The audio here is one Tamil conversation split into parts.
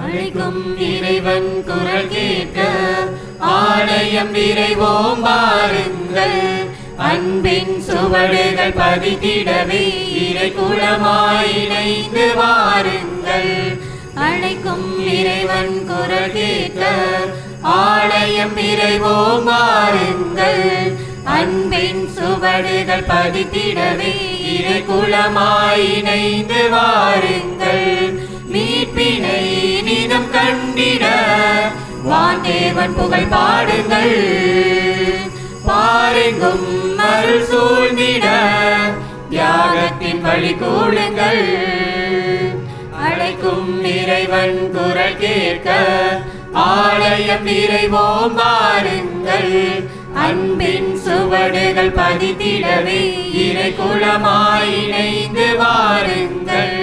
அழைக்கும் இறைவன் குரல் கேட்க ஆலயம் விரைவோம் வாருங்கள். அன்பின் சுவடுகள் பதித்திடவே இறை குலமாய் இணைந்து வாருங்கள். அழைக்கும் இறைவன் குரல் கேட்க ஆலயம் விரைவோம் வாருங்கள். அன்பின் சுவடுகள் பதித்திடவே இறை குலமாய் இணைந்து வாருங்கள். மீட்பினை நிதம் கண்டிட வான்தேவன் புகழ் பாடுங்கள். பாருங்கும் அருள் சூழ்ந்திட தியாகத்தின் வழி கூடுங்கள். அழைக்கும் இறைவன் குரல் கேட்க ஆலயம் விரைவோம் வாருங்கள். அன்பின் சுவடுகள் பதித்திடவே இறை குலமாய் இணைந்து வாருங்கள்.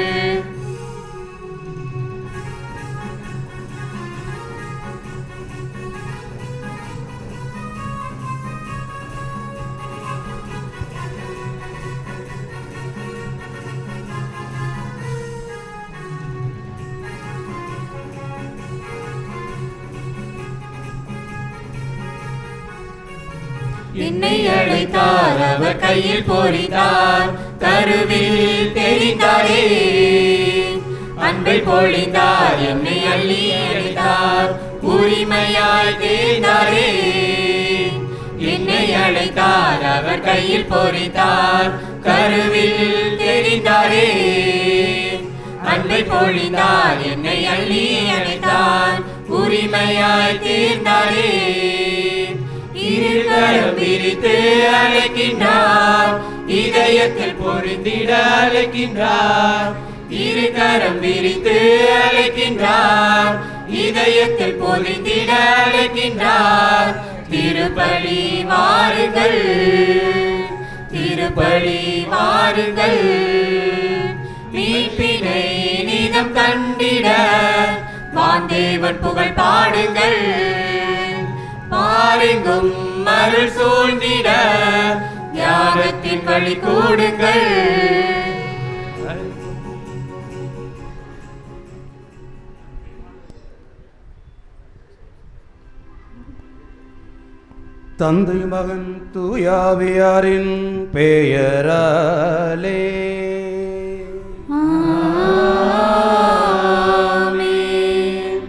என்னை அழைத்தார், அவர் கையில் பொறித்தார், கருவில் தெரிந்தாரே. அன்பை பொழிந்தார், என்னை அள்ளி அழைத்தார், உரிமையாய் தேர்ந்தாரே. என்னை அழைத்தார், அவர் கையில் பொறித்தார், கருவில் தெரிந்தாரே. அன்பை பொழிந்தார், என்னை அள்ளி அழைத்தார், உரிமையாய் தேர்ந்தாரே. இருகரம் விரித்து அழைக்கின்றார், இதயத்தில் பொருந்திட அழைக்கின்றார். இருகரம் விரித்து அழைக்கின்றார், இதயத்தில் பொருந்திட அழைக்கின்றார். திருப்பலி வாருங்கள், திருப்பலி வாருங்கள். மீட்பினை நிதம் கண்டிட வான்தேவன் புகழ் பாடுங்கள். பாருங்கும் அருள் சூழ்ந்திட தியாகத்தின் வழி கூடுங்கள். தந்தை மகன் தூயாவியாரின் பெயராலே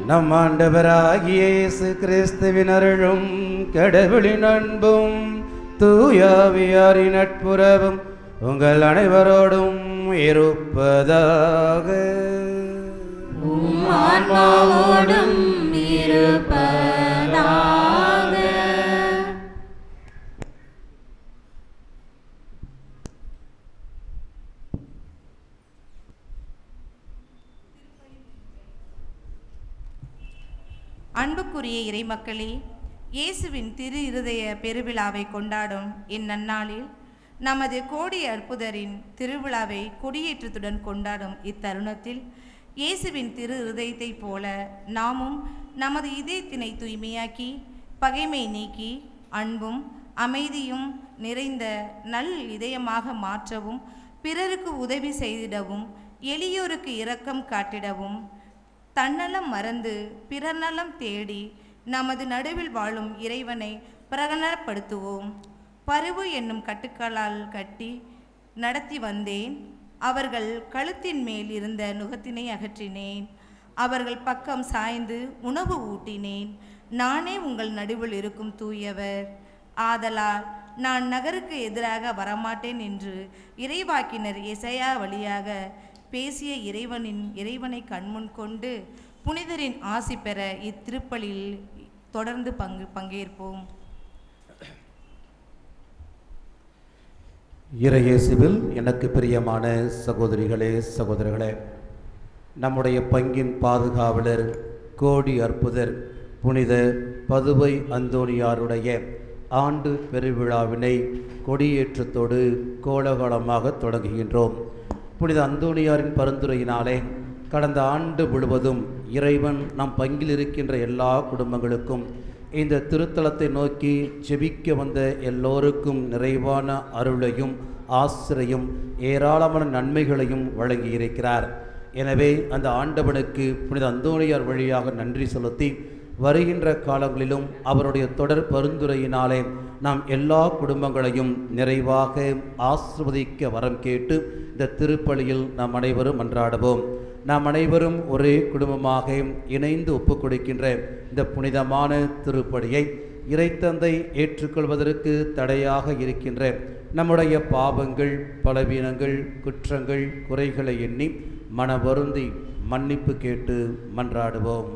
நம் ஆண்டவராகிய இயேசு கிறிஸ்துவின் அருளும் கடவுளின் அன்பும் தூயாவியாரின் நட்புறவும் உங்கள் அனைவரோடும் இருப்பதாக. ஆன்மாவோடும் இருப்பதாக. அன்புக்குரிய இறைமக்களே, இயேசுவின் திரு இருதய பெருவிழாவை கொண்டாடும் இந்நன்னாளில் நமது கோடி அற்புதரின் திருவிழாவை கொடியேற்றத்துடன் கொண்டாடும் இத்தருணத்தில் இயேசுவின் திரு இருதயத்தைப் போல நாமும் நமது இதயத்தினை தூய்மையாக்கி பகைமை நீக்கி அன்பும் அமைதியும் நிறைந்த நல் இதயமாக மாற்றவும், பிறருக்கு உதவி செய்திடவும், எளியோருக்கு இரக்கம் காட்டிடவும், தன்னலம் மறந்து பிறர் நலம் தேடி நமது நடுவில் வாழும் இறைவனை பிரகடனப்படுத்துவோம். பருவு என்னும் கட்டுக்களால் கட்டி நடத்தி வந்தேன். அவர்கள் கழுத்தின் மேல் இருந்த நுகத்தினை அகற்றினேன். அவர்கள் பக்கம் சாய்ந்து உணவு ஊட்டினேன். நானே உங்கள் நடுவில் இருக்கும் தூயவர். ஆதலால் நான் நகருக்கு எதிராக வரமாட்டேன் என்று இறைவாக்கினர் எசையா வழியாக பேசிய இறைவனை கண்முன் கொண்டு புனிதரின் ஆசி பெற இத்திருப்பலில் தொடர்ந்து பங்கேற்போம். இறையேசுவில் எனக்கு பிரியமான சகோதரிகளே சகோதரர்களே, நம்முடைய பங்கின் பாதுகாவலர் கோடி அற்புதர் புனித பதுவை அந்தோணியாருடைய ஆண்டு பெருவிழாவினை கொடியேற்றத்தோடு கோலாகலமாக தொடங்குகின்றோம். புனித அந்தோணியாரின் பரிந்துரையினாலே கடந்த ஆண்டு முழுவதும் இறைவன் நம் பங்கில் இருக்கின்ற எல்லா குடும்பங்களுக்கும் இந்த திருத்தலத்தை நோக்கி ஜெபிக்க வந்த எல்லோருக்கும் நிறைவான அருளையும் ஆசிரையும் ஏராளமான நன்மைகளையும் வழங்கியிருக்கிறார். எனவே அந்த ஆண்டவனுக்கு புனித அந்தோணியார் வழியாக நன்றி செலுத்தி வருகின்ற காலங்களிலும் அவருடைய தொடர் பரிந்துரையினாலே நாம் எல்லா குடும்பங்களையும் நிறைவாக ஆசிர்வதிக்க வரம் கேட்டு இந்த திருப்பலியில் நாம் அனைவரும் மன்றாடுவோம். நாம் அனைவரும் ஒரே குடும்பமாக இணைந்து ஒப்புக் கொடுக்கின்ற இந்த புனிதமான திருப்பலியை இறைத்தந்தை ஏற்றுக்கொள்வதற்கு தடையாக இருக்கின்ற நம்முடைய பாவங்கள், பலவீனங்கள், குற்றங்கள், குறைகளை எண்ணி மனவருந்தி மன்னிப்பு கேட்டு மன்றாடுவோம்.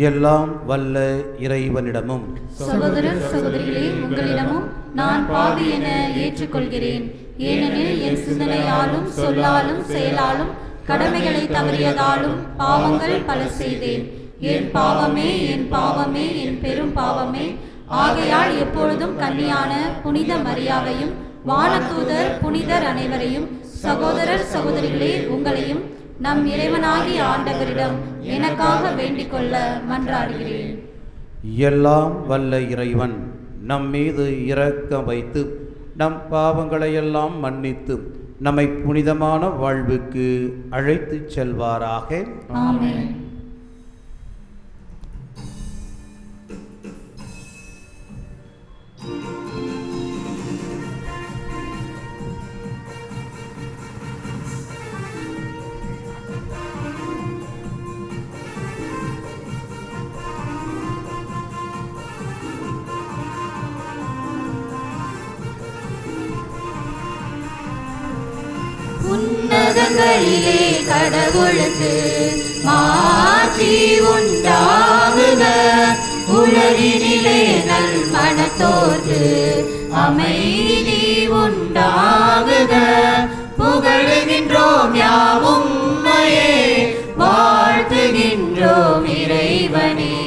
எல்லாம் வல்ல இறைவனிடமும் சகோதர சகோதரிகளே, உங்களிடமும் நான் பாவி என ஏற்றுக்கொள்கிறேன். ஏனெனில் என் சிந்தனையாலும் சொல்லாலும் செயலாலும் கடமைகளை தவறியதாலும் பாவங்கள் பல செய்தேன். என் பாவமே, என் பாவமே, என் பெரும் பாவமே. ஆகையால் எப்பொழுதும் கன்னியான புனித மரியாவையும் வானதூதர் புனிதர் அனைவரையும், சகோதரர் சகோதரிகளே உங்களையும் நம் இறைவனாகிய ஆண்டவரிடம் எனக்காக வேண்டிக் கொள்ள மன்றாடுகிறேன். எல்லாம் வல்ல இறைவன் நம் மீது இரக்கம் வைத்து நம் பாவங்களையெல்லாம் மன்னித்து நம்மை புனிதமான வாழ்வுக்கு அழைத்துச் செல்வாராக. ஆமென். உன்னதங்களிலே கடவுளுக்கு மாட்சி உண்டாகுக. உலகினிலே நல் மனத்தோர்க்கு அமைதி உண்டாகுக. புகழுகின்றோம் யாவும் உம்மையே, வாழ்த்துகின்றோம் இறைவனே.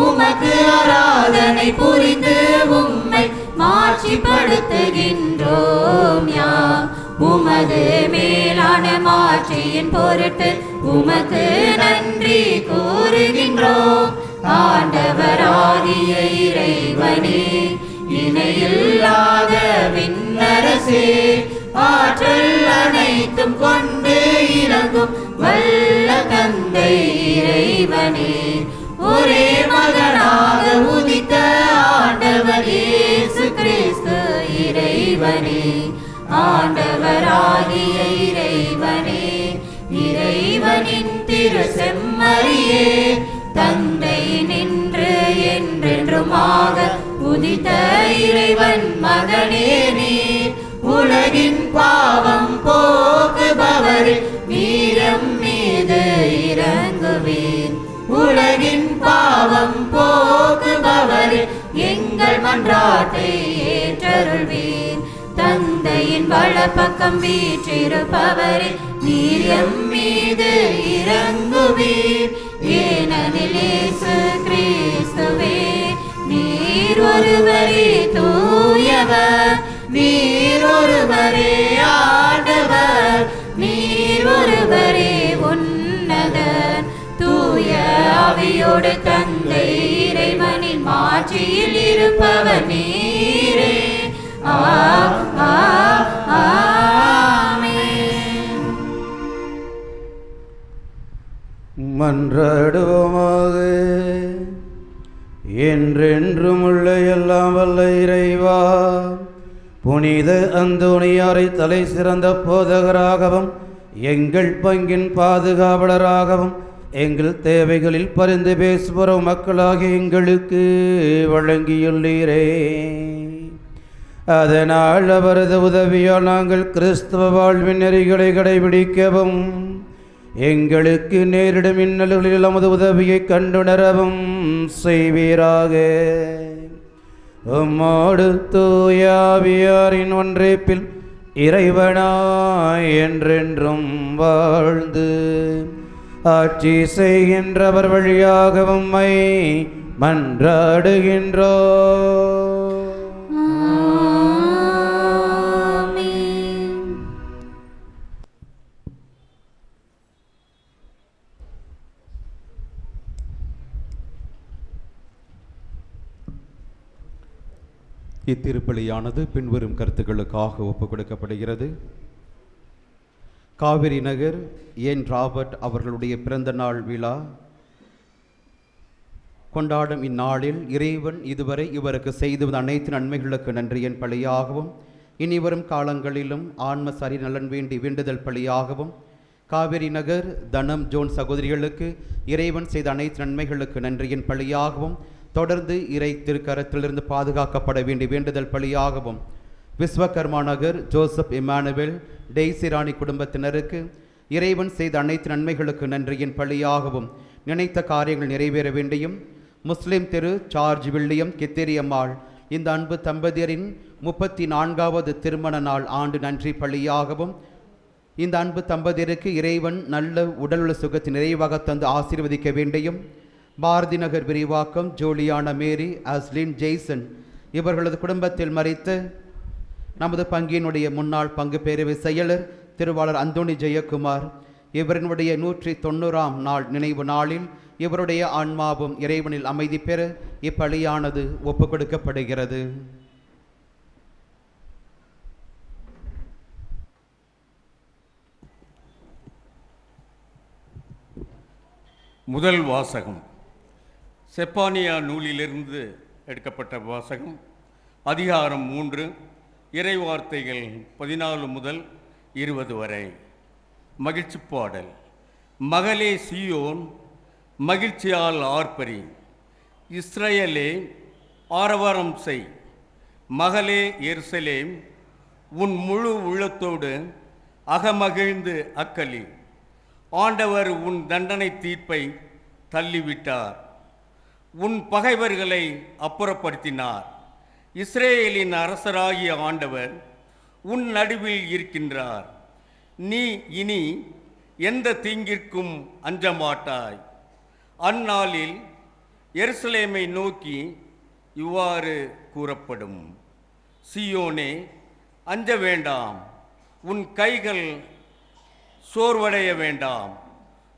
உமக்கு ஆராதனை புரிந்து உம்மை மாட்சிப்படுத்துகின்றோம் யாம். உமது மேலான மாட்சியின் பொருட்டு உமக்கு நன்றி கூறுகின்றோம். ஆண்டவராகிய இறைவனே, இணையில்லாத விண்ணரசே, ஆற்றல் அனைத்தும் கொண்டு இறங்கும் வல்ல தந்தை இறைவனே, ஒரே மகனாக உதித்த ஆண்டவர் இயேசு கிறிஸ்து இறைவனே, ஆண்டவராகிய இறைவனே, இறைவனின் திரு செம்மறியே, தந்தை நின்று என்றென்றுமாக உதித்த இறைவன் மகனே நீர். உலகின் பாவம் போக்குபவரே, நீரம் மீது இறங்குவீர். உலகின் பாவம் போக்குபவரே, எங்கள் மன்றாட்டை ஏற்றருள்வீர். தந்தையின் வலப்பக்கம் வீற்றிருப்பவரே, நீர் எம் மீது இறங்குவீர். ஏனெனில் இயேசு கிறிஸ்துவே, நீர் ஒருவரே தூயவர், நீர் ஒருவரே ஆண்டவர், நீர் ஒருவரே உன்னதர். தூய ஆவியோடு தந்தை இறைவனின் மாட்சியில் இருப்பவர் நீரே. மன்றாடுவோமாக. என்றென்றும் உள்ள எல்லாம் வல்ல இறைவா, புனித அந்தோணியாரை தலை சிறந்த போதகராகவும் எங்கள் பங்கின் பாதுகாவலராகவும் எங்கள் தேவைகளில் பரிந்து பேசுகிற மக்களாகிய எங்களுக்கு வழங்கியுள்ளீரே. அதனால் அவரது உதவியால் நாங்கள் கிறிஸ்தவ வாழ்வின் நெறிகளை கடைபிடிக்கவும் எங்களுக்கு நேரிடும் இன்னல்களில் நமது உதவியை கண்டுணரவும் செய்வீராக. உம்மோடு தூய ஆவியாரின் ஒன்றைப்பில் இறைவனாய் என்றென்றும் வாழ்ந்து ஆட்சி செய்கின்றவர் வழியாக உம்மை மன்றாடுகின்றோம். இத்திருப்பலியானது பின்வரும் கருத்துக்களுக்காக ஒப்புக் கொடுக்கப்படுகிறது. காவிரி நகர் என் ராபர்ட் அவர்களுடைய பிறந்த நாள் விழா கொண்டாடும் இந்நாளில் இறைவன் இதுவரை இவருக்கு செய்து வந்த அனைத்து நன்மைகளுக்கு நன்றியின் பலியாகவும் இனிவரும் காலங்களிலும் ஆன்ம சரி நலன் வேண்டி வேண்டுதல் பலியாகவும் காவிரி நகர் தனம் ஜோன் சகோதரிகளுக்கு இறைவன் செய்த அனைத்து நன்மைகளுக்கு நன்றியின் பலியாகவும் தொடர்ந்து இறை திருக்கரத்திலிருந்து பாதுகாக்கப்பட வேண்டிய வேண்டுதல் பலியாகவும் விஸ்வகர்மா நகர் ஜோசப் இமானுவேல் டெய்சி ராணி குடும்பத்தினருக்கு இறைவன் செய்த அனைத்து நன்மைகளுக்கு நன்றியின் பலியாகவும் நினைத்த காரியங்கள் நிறைவேற வேண்டியும் முஸ்லிம் திரு சார்ஜ் வில்லியம் கித்தேரியம்மாள் இந்த அன்பு தம்பதியரின் 34வது திருமண நாள் ஆண்டு நன்றி பலியாகவும் இந்த அன்பு தம்பதியருக்கு இறைவன் நல்ல உடலுள்ள சுகத்தை நிறைவாக தந்து ஆசீர்வதிக்க வேண்டியும் பாரதி நகர் விரிவாக்கம் ஜோலியான மேரி அஸ்லின் ஜெய்சன் இவர்களது குடும்பத்தில் மறித்த நமது பங்கினுடைய முன்னாள் பங்கு பேரவை செயலர் திருவாளர் அந்தோணி ஜெயக்குமார் இவரினுடைய 190ஆம் நாள் நினைவு நாளில் இவருடைய ஆன்மாவும் இறைவனில் அமைதி பெற இப்பலியானது ஒப்புக் கொடுக்கப்படுகிறது. முதல் வாசகம் செப்பானியா நூலிலிருந்து எடுக்கப்பட்ட வாசகம். அதிகாரம் 3 இறைவார்த்தைகள் 14 முதல் 20 வரை. மகிழ்ச்சி பாடல். மகளே சீயோன் மகிழ்ச்சியால் ஆர்ப்பரி, இஸ்ரவேலே ஆரவாரம் செய். மகளே எருசலேம் உன் முழு உள்ளத்தோடு அகமகிழ்ந்து அக்களி. ஆண்டவர் உன் தண்டனை தீர்ப்பை தள்ளிவிட்டார், உன் பகைவர்களை அப்புறப்படுத்தினார். இஸ்ரேலின் அரசராகிய ஆண்டவர் உன் நடுவில் இருக்கின்றார். நீ இனி எந்த தீங்கிற்கும் அஞ்ச மாட்டாய். அந்நாளில் எருசலேமை நோக்கி இவ்வாறு கூறப்படும்: சீயோனே அஞ்ச வேண்டாம், உன் கைகள் சோர்வடைய வேண்டாம்.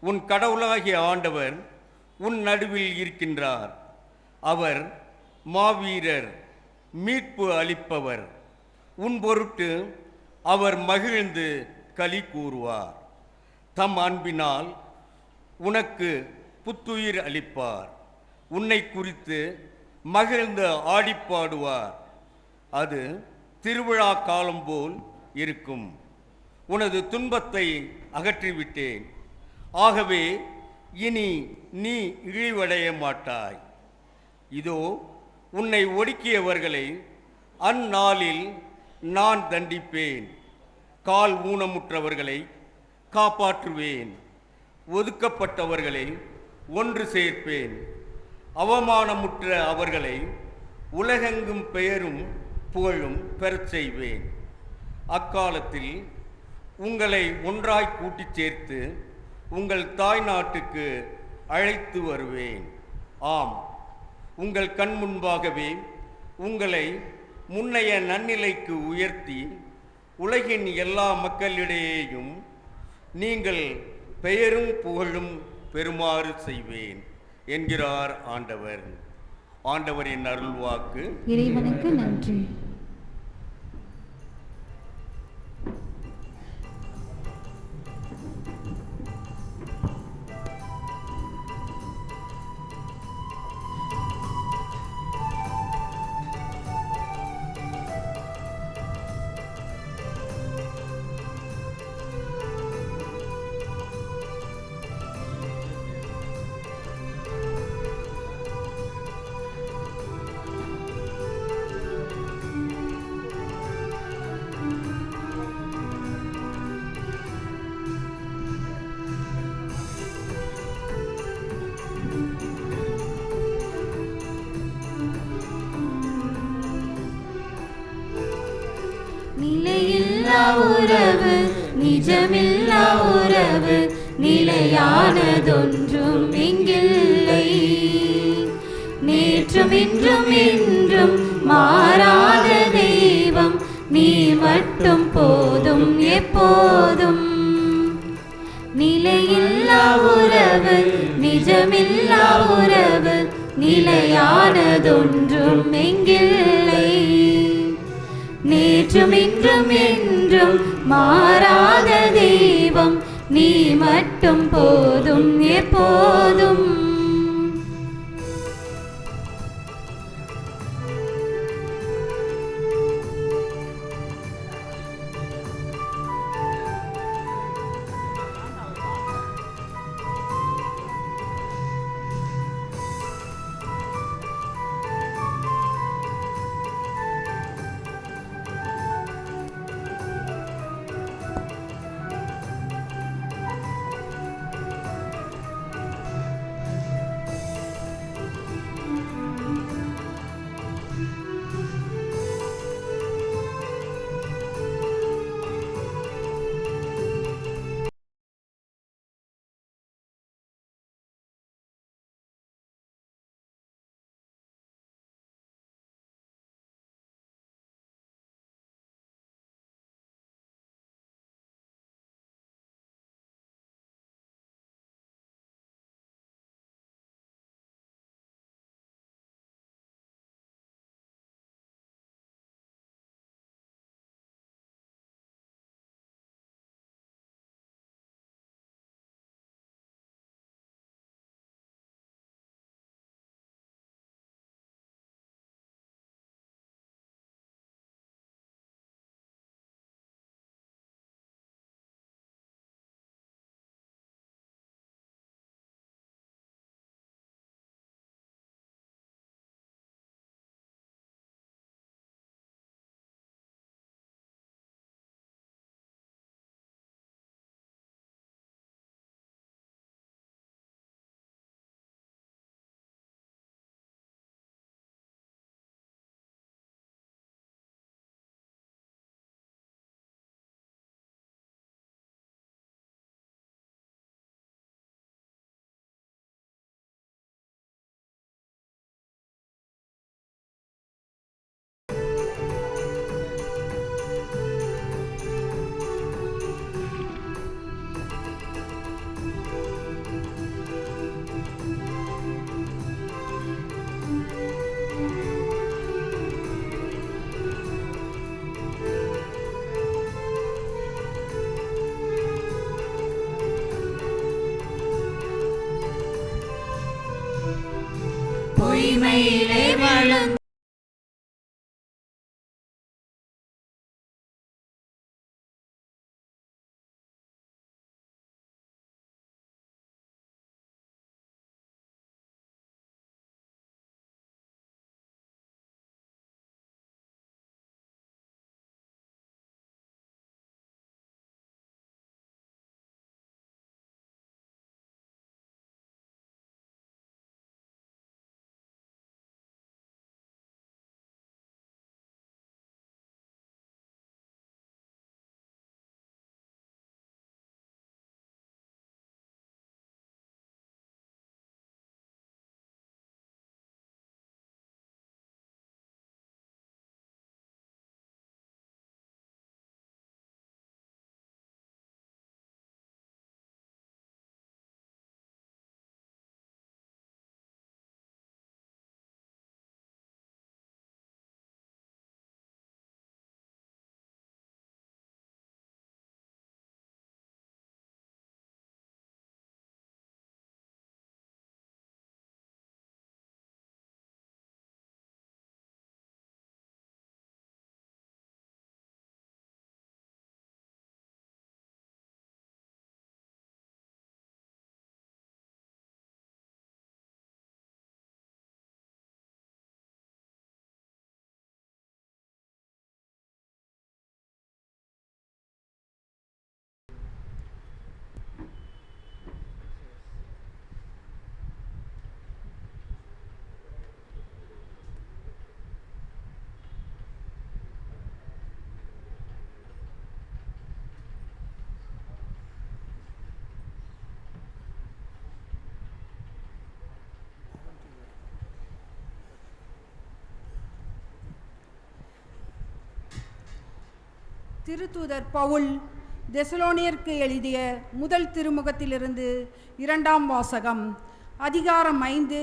உன் கடவுளாகிய ஆண்டவர் உன் நடுவில் இருக்கின்றார். அவர் மாவீரர், மீட்பு அளிப்பவர். உன் பொருட்டு அவர் மகிழ்ந்து களி கூறுவார். தம் அன்பினால் உனக்கு புத்துயிர் அளிப்பார். உன்னை குறித்து மகிழ்ந்து ஆடிப்பாடுவார். அது திருவிழா காலம் போல் இருக்கும். உனது துன்பத்தை அகற்றிவிட்டேன், ஆகவே இனி நீ இழிவடைய மாட்டாய். இதோ உன்னை ஒடுக்கியவர்களை அந்நாளில் நான் தண்டிப்பேன். கால் ஊனமுற்றவர்களை காப்பாற்றுவேன். ஒதுக்கப்பட்டவர்களை ஒன்று சேர்ப்பேன். அவமானமுற்ற அவர்களை உலகெங்கும் பெயரும் புகழும் பெறச் செய்வேன். அக்காலத்தில் உங்களை ஒன்றாய் கூட்டிச் சேர்த்து உங்கள் தாய் நாட்டுக்கு அழைத்து வருவேன். ஆம், உங்கள் கண் முன்பாகவே உங்களை முன்னைய நன்னிலைக்கு உயர்த்தி உலகின் எல்லா மக்களிடையேயும் நீங்கள் பெயரும் புகழும் பெறுமாறு செய்வேன் என்கிறார் ஆண்டவர். ஆண்டவரின் அருள்வாக்கு. இறைவனுக்கு நன்றி. நிலையில்லா உறவு, நிஜமில்லா உறவு, நிலையானதொன்றும் இங்கில்லை. நேற்றும் இன்றும் என்றும் மாறாத தெய்வம் நீ மட்டும் போதும் எப்போதும். நிலையில்லா உறவு, நிஜமில்லா உறவு, நிலையானதொன்றும் இங்கில்லை. நேற்றும் இன்றும் என்றும் மாறாத தெய்வம் நீ மட்டும் போதும் எப்போதும். பொய்மையிலே வளர்ந்து திருத்தூதர் பவுல் தெசலோனியருக்கு எழுதிய முதல் திருமுகத்திலிருந்து 2ஆம் வாசகம். அதிகாரம் 5,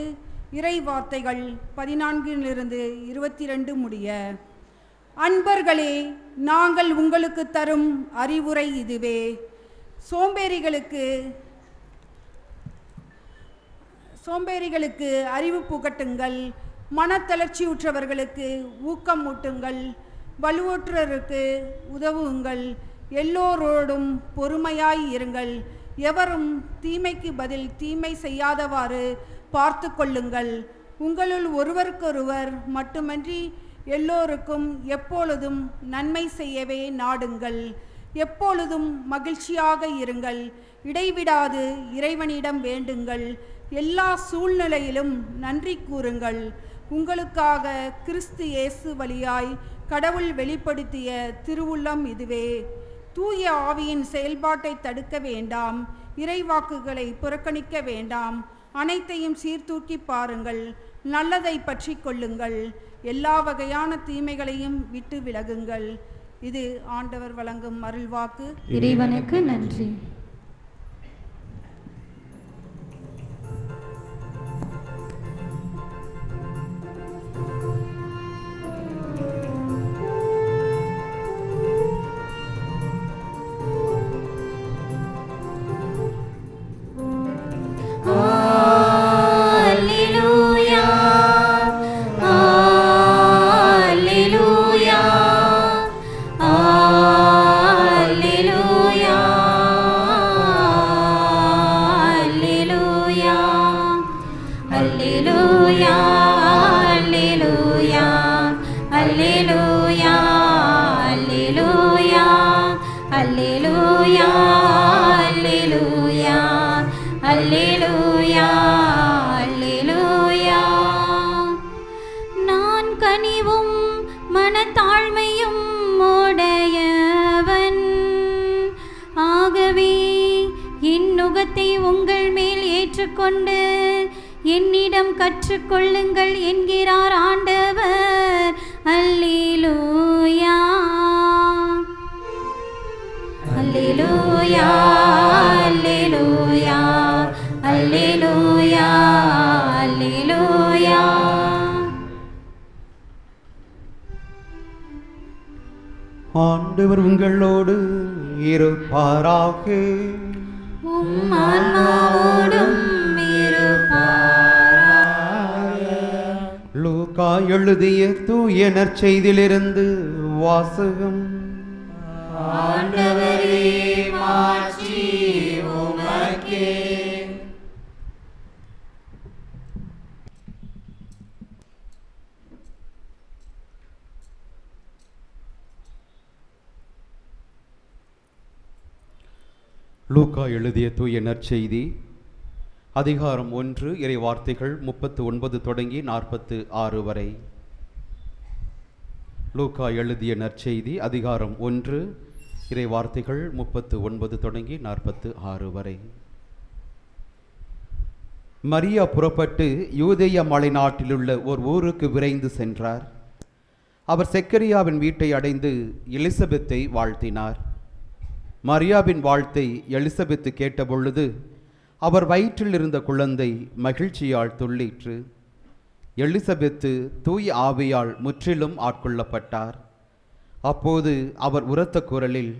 இறை வார்த்தைகள் 14 22 முடிய. அன்பர்களே, நாங்கள் உங்களுக்கு தரும் அறிவுரை இதுவே. சோம்பேறிகளுக்கு அறிவு புகட்டுங்கள், மனத்தளர்ச்சியுற்றவர்களுக்கு ஊக்கம் ஊட்டுங்கள், வலுவற்றோருக்கு உதவுங்கள், எல்லோரோடும் பொறுமையாய் இருங்கள், எவரும் தீமைக்கு பதில் தீமை செய்யாதவாறு பார்த்து கொள்ளுங்கள். உங்களுள் ஒருவருக்கொருவர் மட்டுமன்றி எல்லோருக்கும் எப்பொழுதும் நன்மை செய்யவே நாடுங்கள். எப்பொழுதும் மகிழ்ச்சியாக இருங்கள், இடைவிடாது இறைவனிடம் வேண்டுங்கள், எல்லா சூழ்நிலையிலும் நன்றி கூறுங்கள். உங்களுக்காக கிறிஸ்து இயேசு வழியாய் கடவுள் வெளிப்படுத்திய திருவுள்ளம் இதுவே. தூய ஆவியின் செயல்பாட்டை தடுக்க வேண்டாம், இறைவாக்குகளை புறக்கணிக்க வேண்டாம், அனைத்தையும் சீர்தூக்கி பாருங்கள், நல்லதை பற்றி கொள்ளுங்கள், எல்லா வகையான தீமைகளையும் விட்டு விலகுங்கள். இது ஆண்டவர் வழங்கும் அருள்வாக்கு. இறைவனுக்கு நன்றி. நான் கனிவும் மனத்தாழ்மையும் உடையவன், ஆகவே என் நுகத்தை உங்கள் மேல் ஏற்றுக்கொண்டு என்னிடம் கற்றுக்கொள்ளுங்கள் என்கிறார் ஆண்டவர். அல்லேலூயா, அல்லேலூயா, அல்லேலூயா, அல்லேலூயா, அல்லேலூயா. ஆண்டவர் உங்களோடு இருப்பாராக. உம் ஆன்மாவோடும் இருப்பாராக. லூக்கா எழுதிய தூய நற்செய்தியிலிருந்து வாசகம். ஆண்டவரே, மாட்சி உமக்கே. லூக்கா எழுதிய தூய நற்செய்தி அதிகாரம் 1 இறை வார்த்தைகள் 39 தொடங்கி 46 வரை. லூக்கா எழுதிய நற்செய்தி அதிகாரம் 1 இறை வார்த்தைகள் 39 தொடங்கி 46 வரை. மரியா புறப்பட்டு யூதேய மலைநாட்டிலுள்ள ஒரு ஊருக்கு விரைந்து சென்றார். அவர் செக்கரியாவின் வீட்டை அடைந்து எலிசபெத்தை வாழ்த்தினார். மரியாவின் வாழ்த்தை எலிசபெத்து கேட்டபொழுது அவர் வயிற்றில் இருந்த குழந்தை மகிழ்ச்சியால் துள்ளிற்று. எலிசபெத்து தூய ஆவியால் முற்றிலும் ஆட்கொள்ளப்பட்டார். அப்போது அவர் உரத்த குரலில்,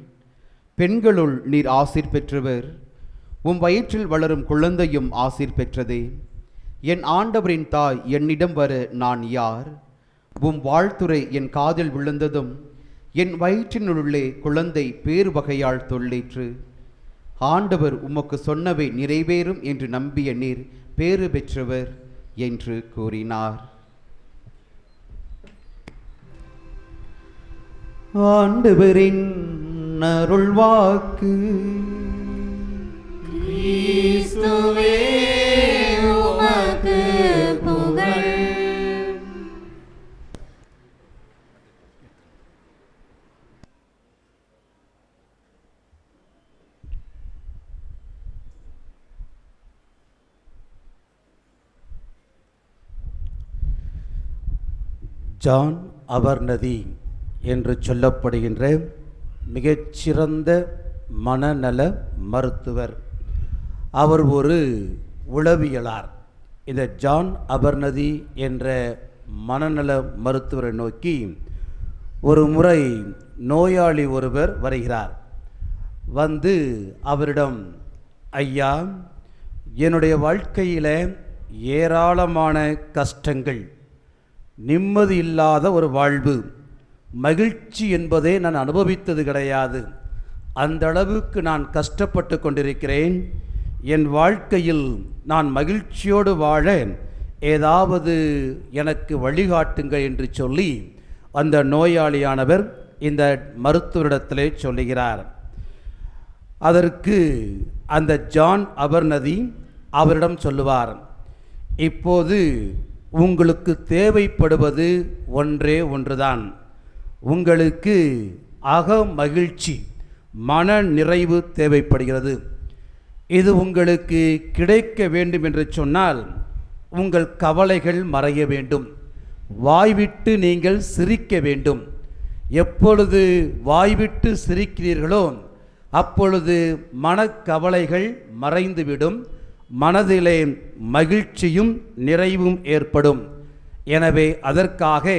பெண்களுள் நீர் ஆசீர் பெற்றவர், உம் வயிற்றில் வளரும் குழந்தையும் ஆசீர் பெற்றதே. என் ஆண்டவரின் தாய் என்னிடம் வர நான் யார்? உம் வாழ்த்துரை என் காதில் விழுந்ததும் என் வயிற்றினுள்ளே குழந்தை பேறு வகையால் தொல்லிற்று. ஆண்டவர் உமக்கு சொன்னவை நிறைவேறும் என்று நம்பிய நீர் பேறு பெற்றவர் என்று கூறினார். ஆண்டவரின் அருள்வாக்கு. கிறிஸ்துவே, உமக்கு புகழ். ஜான் அபர்நதி என்று சொல்லப்படுகின்ற மிகச்சிறந்த மனநல மருத்துவர். அவர் ஒரு உளவியலார். இந்த ஜான் அபர்நதி என்ற மனநல மருத்துவரை நோக்கி ஒரு முறை நோயாளி ஒருவர் வருகிறார். வந்து அவரிடம், ஐயா, என்னுடைய வாழ்க்கையில் ஏராளமான கஷ்டங்கள், நிம்மதி இல்லாத ஒரு வாழ்வு, மகிழ்ச்சி என்பதை நான் அனுபவித்தது கிடையாது. அந்த அளவுக்கு நான் கஷ்டப்பட்டு கொண்டிருக்கிறேன். என் வாழ்க்கையில் நான் மகிழ்ச்சியோடு வாழ ஏதாவது எனக்கு வழிகாட்டுங்கள் என்று சொல்லி அந்த நோயாளியானவர் இந்த மருத்துவரிடத்திலே சொல்லுகிறார். அதற்கு அந்த ஜான் அபர்நதி அவரிடம் சொல்லுவார், இப்போது உங்களுக்கு தேவைப்படுவது ஒன்றே ஒன்றுதான். உங்களுக்கு அக மகிழ்ச்சி, மன நிறைவு தேவைப்படுகிறது. இது உங்களுக்கு கிடைக்க வேண்டும் என்று சொன்னால் உங்கள் கவலைகள் மறைய வேண்டும். வாய்விட்டு நீங்கள் சிரிக்க வேண்டும். எப்பொழுது வாய்விட்டு சிரிக்கிறீர்களோ அப்பொழுது மனக்கவலைகள் மறைந்துவிடும், மனதிலே மகிழ்ச்சியும் நிறைவும் ஏற்படும். எனவே அதற்காக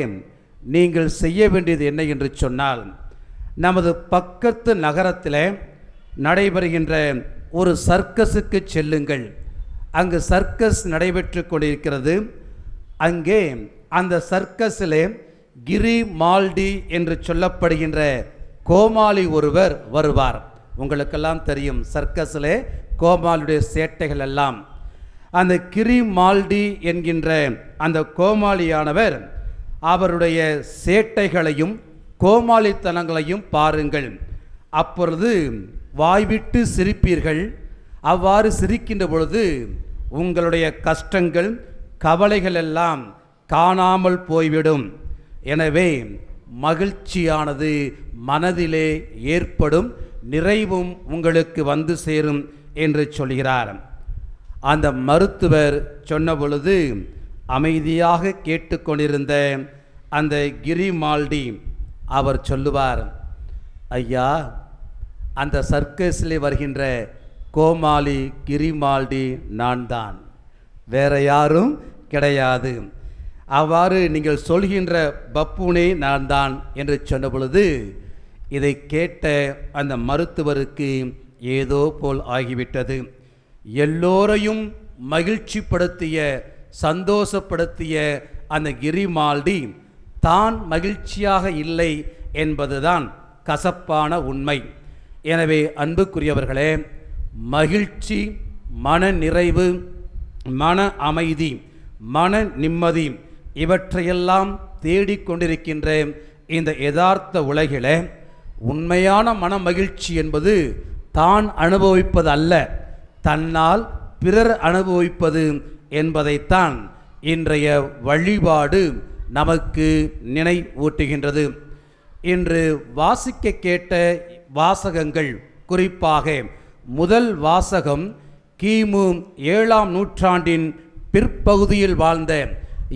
நீங்கள் செய்ய வேண்டியது என்ன என்று சொன்னால், நமது பக்கத்து நகரத்தில் நடைபெறுகின்ற ஒரு சர்க்கஸுக்கு செல்லுங்கள். அங்கு சர்க்கஸ் நடைபெற்று கொண்டிருக்கிறது. அங்கே அந்த சர்க்கஸிலே கிரி மால்டி என்று சொல்லப்படுகின்ற கோமாளி ஒருவர் வருவார். உங்களுக்கெல்லாம் தெரியும், சர்க்கஸிலே கோமாளியுடைய சேட்டைகள் எல்லாம். அந்த கிரி மால்டி என்கின்ற அந்த கோமாளியானவர் அவருடைய சேட்டைகளையும் கோமாளித்தனங்களையும் பாருங்கள். அப்பொழுது வாய்விட்டு சிரிப்பீர்கள். அவ்வாறு சிரிக்கின்ற பொழுது உங்களுடைய கஷ்டங்கள், கவலைகள் எல்லாம் காணாமல் போய்விடும். எனவே மகிழ்ச்சியானது மனதிலே ஏற்படும், நிறைவும் உங்களுக்கு வந்து சேரும் என்று சொல்கிறார். அந்த மருத்துவர் சொன்ன பொழுது அமைதியாக கேட்டுக்கொண்டிருந்த அந்த கிரிமால்டி அவர் சொல்லுவார், ஐயா, அந்த சர்க்கஸில் வருகின்ற கோமாளி கிரிமால்டி நான் தான், வேற யாரும் கிடையாது. அவ்வாறு நீங்கள் சொல்கின்ற பப்புனே நான் தான் என்று சொன்ன பொழுது இதை கேட்ட அந்த மருத்துவருக்கு ஏதோ போல் ஆகிவிட்டது. எல்லோரையும் மகிழ்ச்சிப்படுத்திய, சந்தோஷப்படுத்திய அந்த கிரிமால்டி தான் மகிழ்ச்சியாக இல்லை என்பதுதான் கசப்பான உண்மை. எனவே அன்புக்குரியவர்களே, மகிழ்ச்சி, மன நிறைவு, மன அமைதி, மன நிம்மதி இவற்றையெல்லாம் தேடிக்கொண்டிருக்கின்ற இந்த யதார்த்த உலகில் உண்மையான மன மகிழ்ச்சி என்பது தான் அனுபவிப்பது அல்ல, தன்னால் பிறர் அனுபவிப்பது என்பதைத்தான் இன்றைய வழிபாடு நமக்கு நினைவூட்டுகின்றது. இன்று வாசிக்க கேட்ட வாசகங்கள், குறிப்பாக முதல் வாசகம் கிமு 7ஆம் நூற்றாண்டின் பிற்பகுதியில் வாழ்ந்த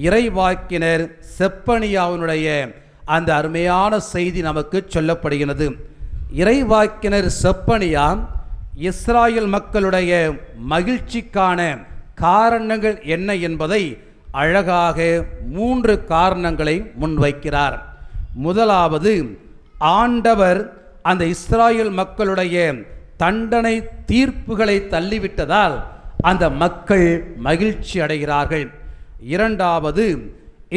இறைவாக்கினர் செப்பனியாவினுடைய அந்த அருமையான செய்தி நமக்கு சொல்லப்படுகிறது. இறைவாக்கினர் செப்பனியா இஸ்ராயல் மக்களுடைய மகிழ்ச்சிக்கான காரணங்கள் என்ன என்பதை அழகாக 3 காரணங்களை முன்வைக்கிறார். முதலாவது, ஆண்டவர் அந்த இஸ்ராயல் மக்களுடைய தண்டனை தீர்ப்புகளை தள்ளிவிட்டதால் அந்த மக்கள் மகிழ்ச்சி அடைகிறார்கள். இரண்டாவது,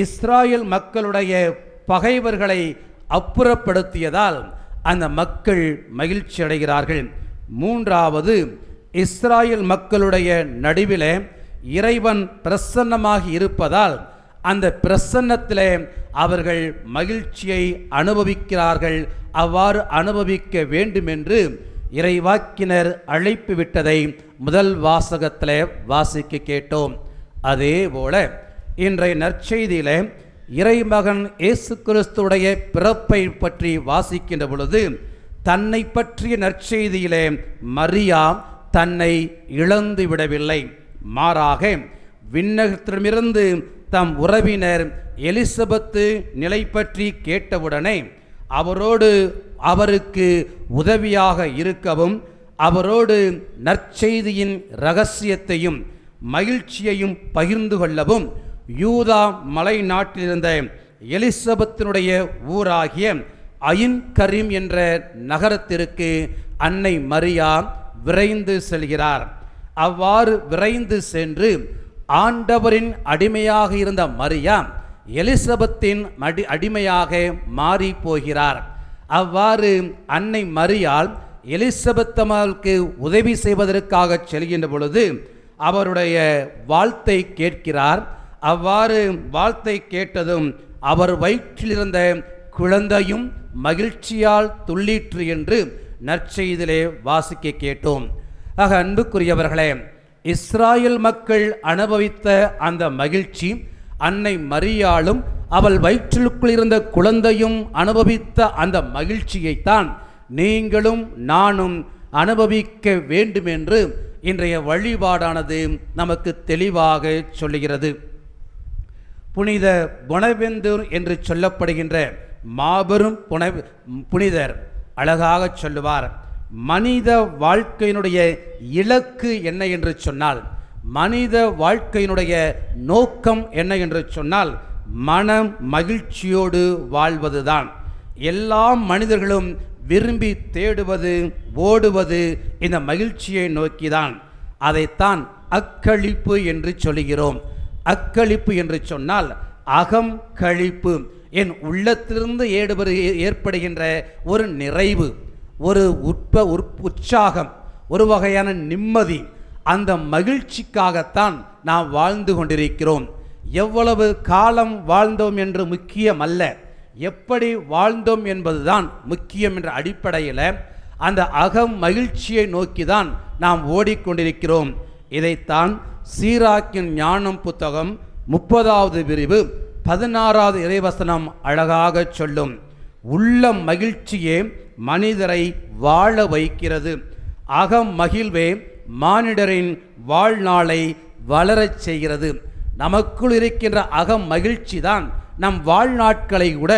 இஸ்ராயல் மக்களுடைய பகைவர்களை அப்புறப்படுத்தியதால் அந்த மக்கள் மகிழ்ச்சி அடைகிறார்கள். மூன்றாவது, இஸ்ராயல் மக்களுடைய நடுவிலே இறைவன் பிரசன்னமாகி இருப்பதால் அந்த பிரசன்னத்திலே அவர்கள் மகிழ்ச்சியை அனுபவிக்கிறார்கள். அவ்வாறு அனுபவிக்க வேண்டும் என்று இறைவாக்கினர் அழைப்பு விட்டதை முதல் வாசகத்திலே வாசிக்க கேட்டோம். அதே போல இன்றைய நற்செய்தியிலே இறைமகன் இயேசு கிறிஸ்துடைய பிறப்பை பற்றி வாசிக்கின்ற பொழுது தன்னை பற்றிய நற்செய்தியிலே மரியா தன்னை இழந்து விடவில்லை. மாறாக விண்ணகத்திடமிருந்து தம் உறவினர் எலிசபெத்து நிலை பற்றி கேட்டவுடனே அவருக்கு உதவியாக இருக்கவும், அவரோடு நற்செய்தியின் இரகசியத்தையும் மகிழ்ச்சியையும் பகிர்ந்து கொள்ளவும் யூதா மலை நாட்டிலிருந்த எலிசபெத்தினுடைய ஊராகிய அயின் கரீம் என்ற நகரத்திற்கு அன்னை மரியா விரைந்து செல்கிறார். அவ்வாறு விரைந்து சென்று ஆண்டவரின் அடிமையாக இருந்த மரியா எலிசபெத்தின் அடிமையாக மாறி போகிறார். அவ்வாறு அன்னை மரியாள் எலிசபெத் அம்மாளுக்கு உதவி செய்வதற்காக செல்கின்ற பொழுது அவருடைய வாழ்த்தை கேட்கிறார். அவ்வாறு வாழ்த்தை கேட்டதும் அவர் வயிற்றிலிருந்த குழந்தையும் மகிழ்ச்சியால் துள்ளிற்று என்று நற்செய்தியிலே வாசிக்க கேட்டோம். ஆக அன்புக்குரியவர்களே, இஸ்ராயல் மக்கள் அனுபவித்த அந்த மகிழ்ச்சி அன்னை மரியாளும் அவள் வயிற்றுக்குள் இருந்த குழந்தையும் அனுபவித்த அந்த மகிழ்ச்சியைத்தான் நீங்களும் நானும் அனுபவிக்க வேண்டும் என்று இன்றைய வழிபாடானது நமக்கு தெளிவாக சொல்லுகிறது. புனித பொனவெந்தூர் என்று சொல்லப்படுகின்ற மாபெரும் புனிதர் அழகாக சொல்லுவார், மனித வாழ்க்கையினுடைய இலக்கு என்ன என்று சொன்னால், மனித வாழ்க்கையினுடைய நோக்கம் என்ன என்று சொன்னால் மன மகிழ்ச்சியோடு வாழ்வதுதான். எல்லா மனிதர்களும் விரும்பி தேடுவது ஓடுவது இந்த மகிழ்ச்சியை நோக்கிதான். அதைத்தான் அக்களிப்பு என்று சொல்கிறோம். அக்களிப்பு என்று சொன்னால் அகம் கழிப்பு, என் உள்ளத்திலிருந்து ஏற்படுகின்ற ஒரு நிறைவு, ஒரு உற்சாகம், ஒரு வகையான நிம்மதி. அந்த மகிழ்ச்சிக்காகத்தான் நாம் வாழ்ந்து கொண்டிருக்கிறோம். எவ்வளவு காலம் வாழ்ந்தோம் என்று முக்கியம் அல்ல, எப்படி வாழ்ந்தோம் என்பதுதான் முக்கியம் என்ற அடிப்படையில் அந்த அகம் மகிழ்ச்சியை நோக்கி தான் நாம் ஓடிக்கொண்டிருக்கிறோம். இதைத்தான் சீராக்கின் ஞானம் புத்தகம் 30வது பிரிவு 16வது இறைவசனம் அழகாக சொல்லும். உள்ள மகிழ்ச்சியே மனிதரை வாழ வைக்கிறது, அகம் மகிழ்வே மானிடரின் வாழ்நாளை வளரச் செய்கிறது. நமக்குள் இருக்கின்ற அகம் மகிழ்ச்சி தான் நம் வாழ்நாட்களை கூட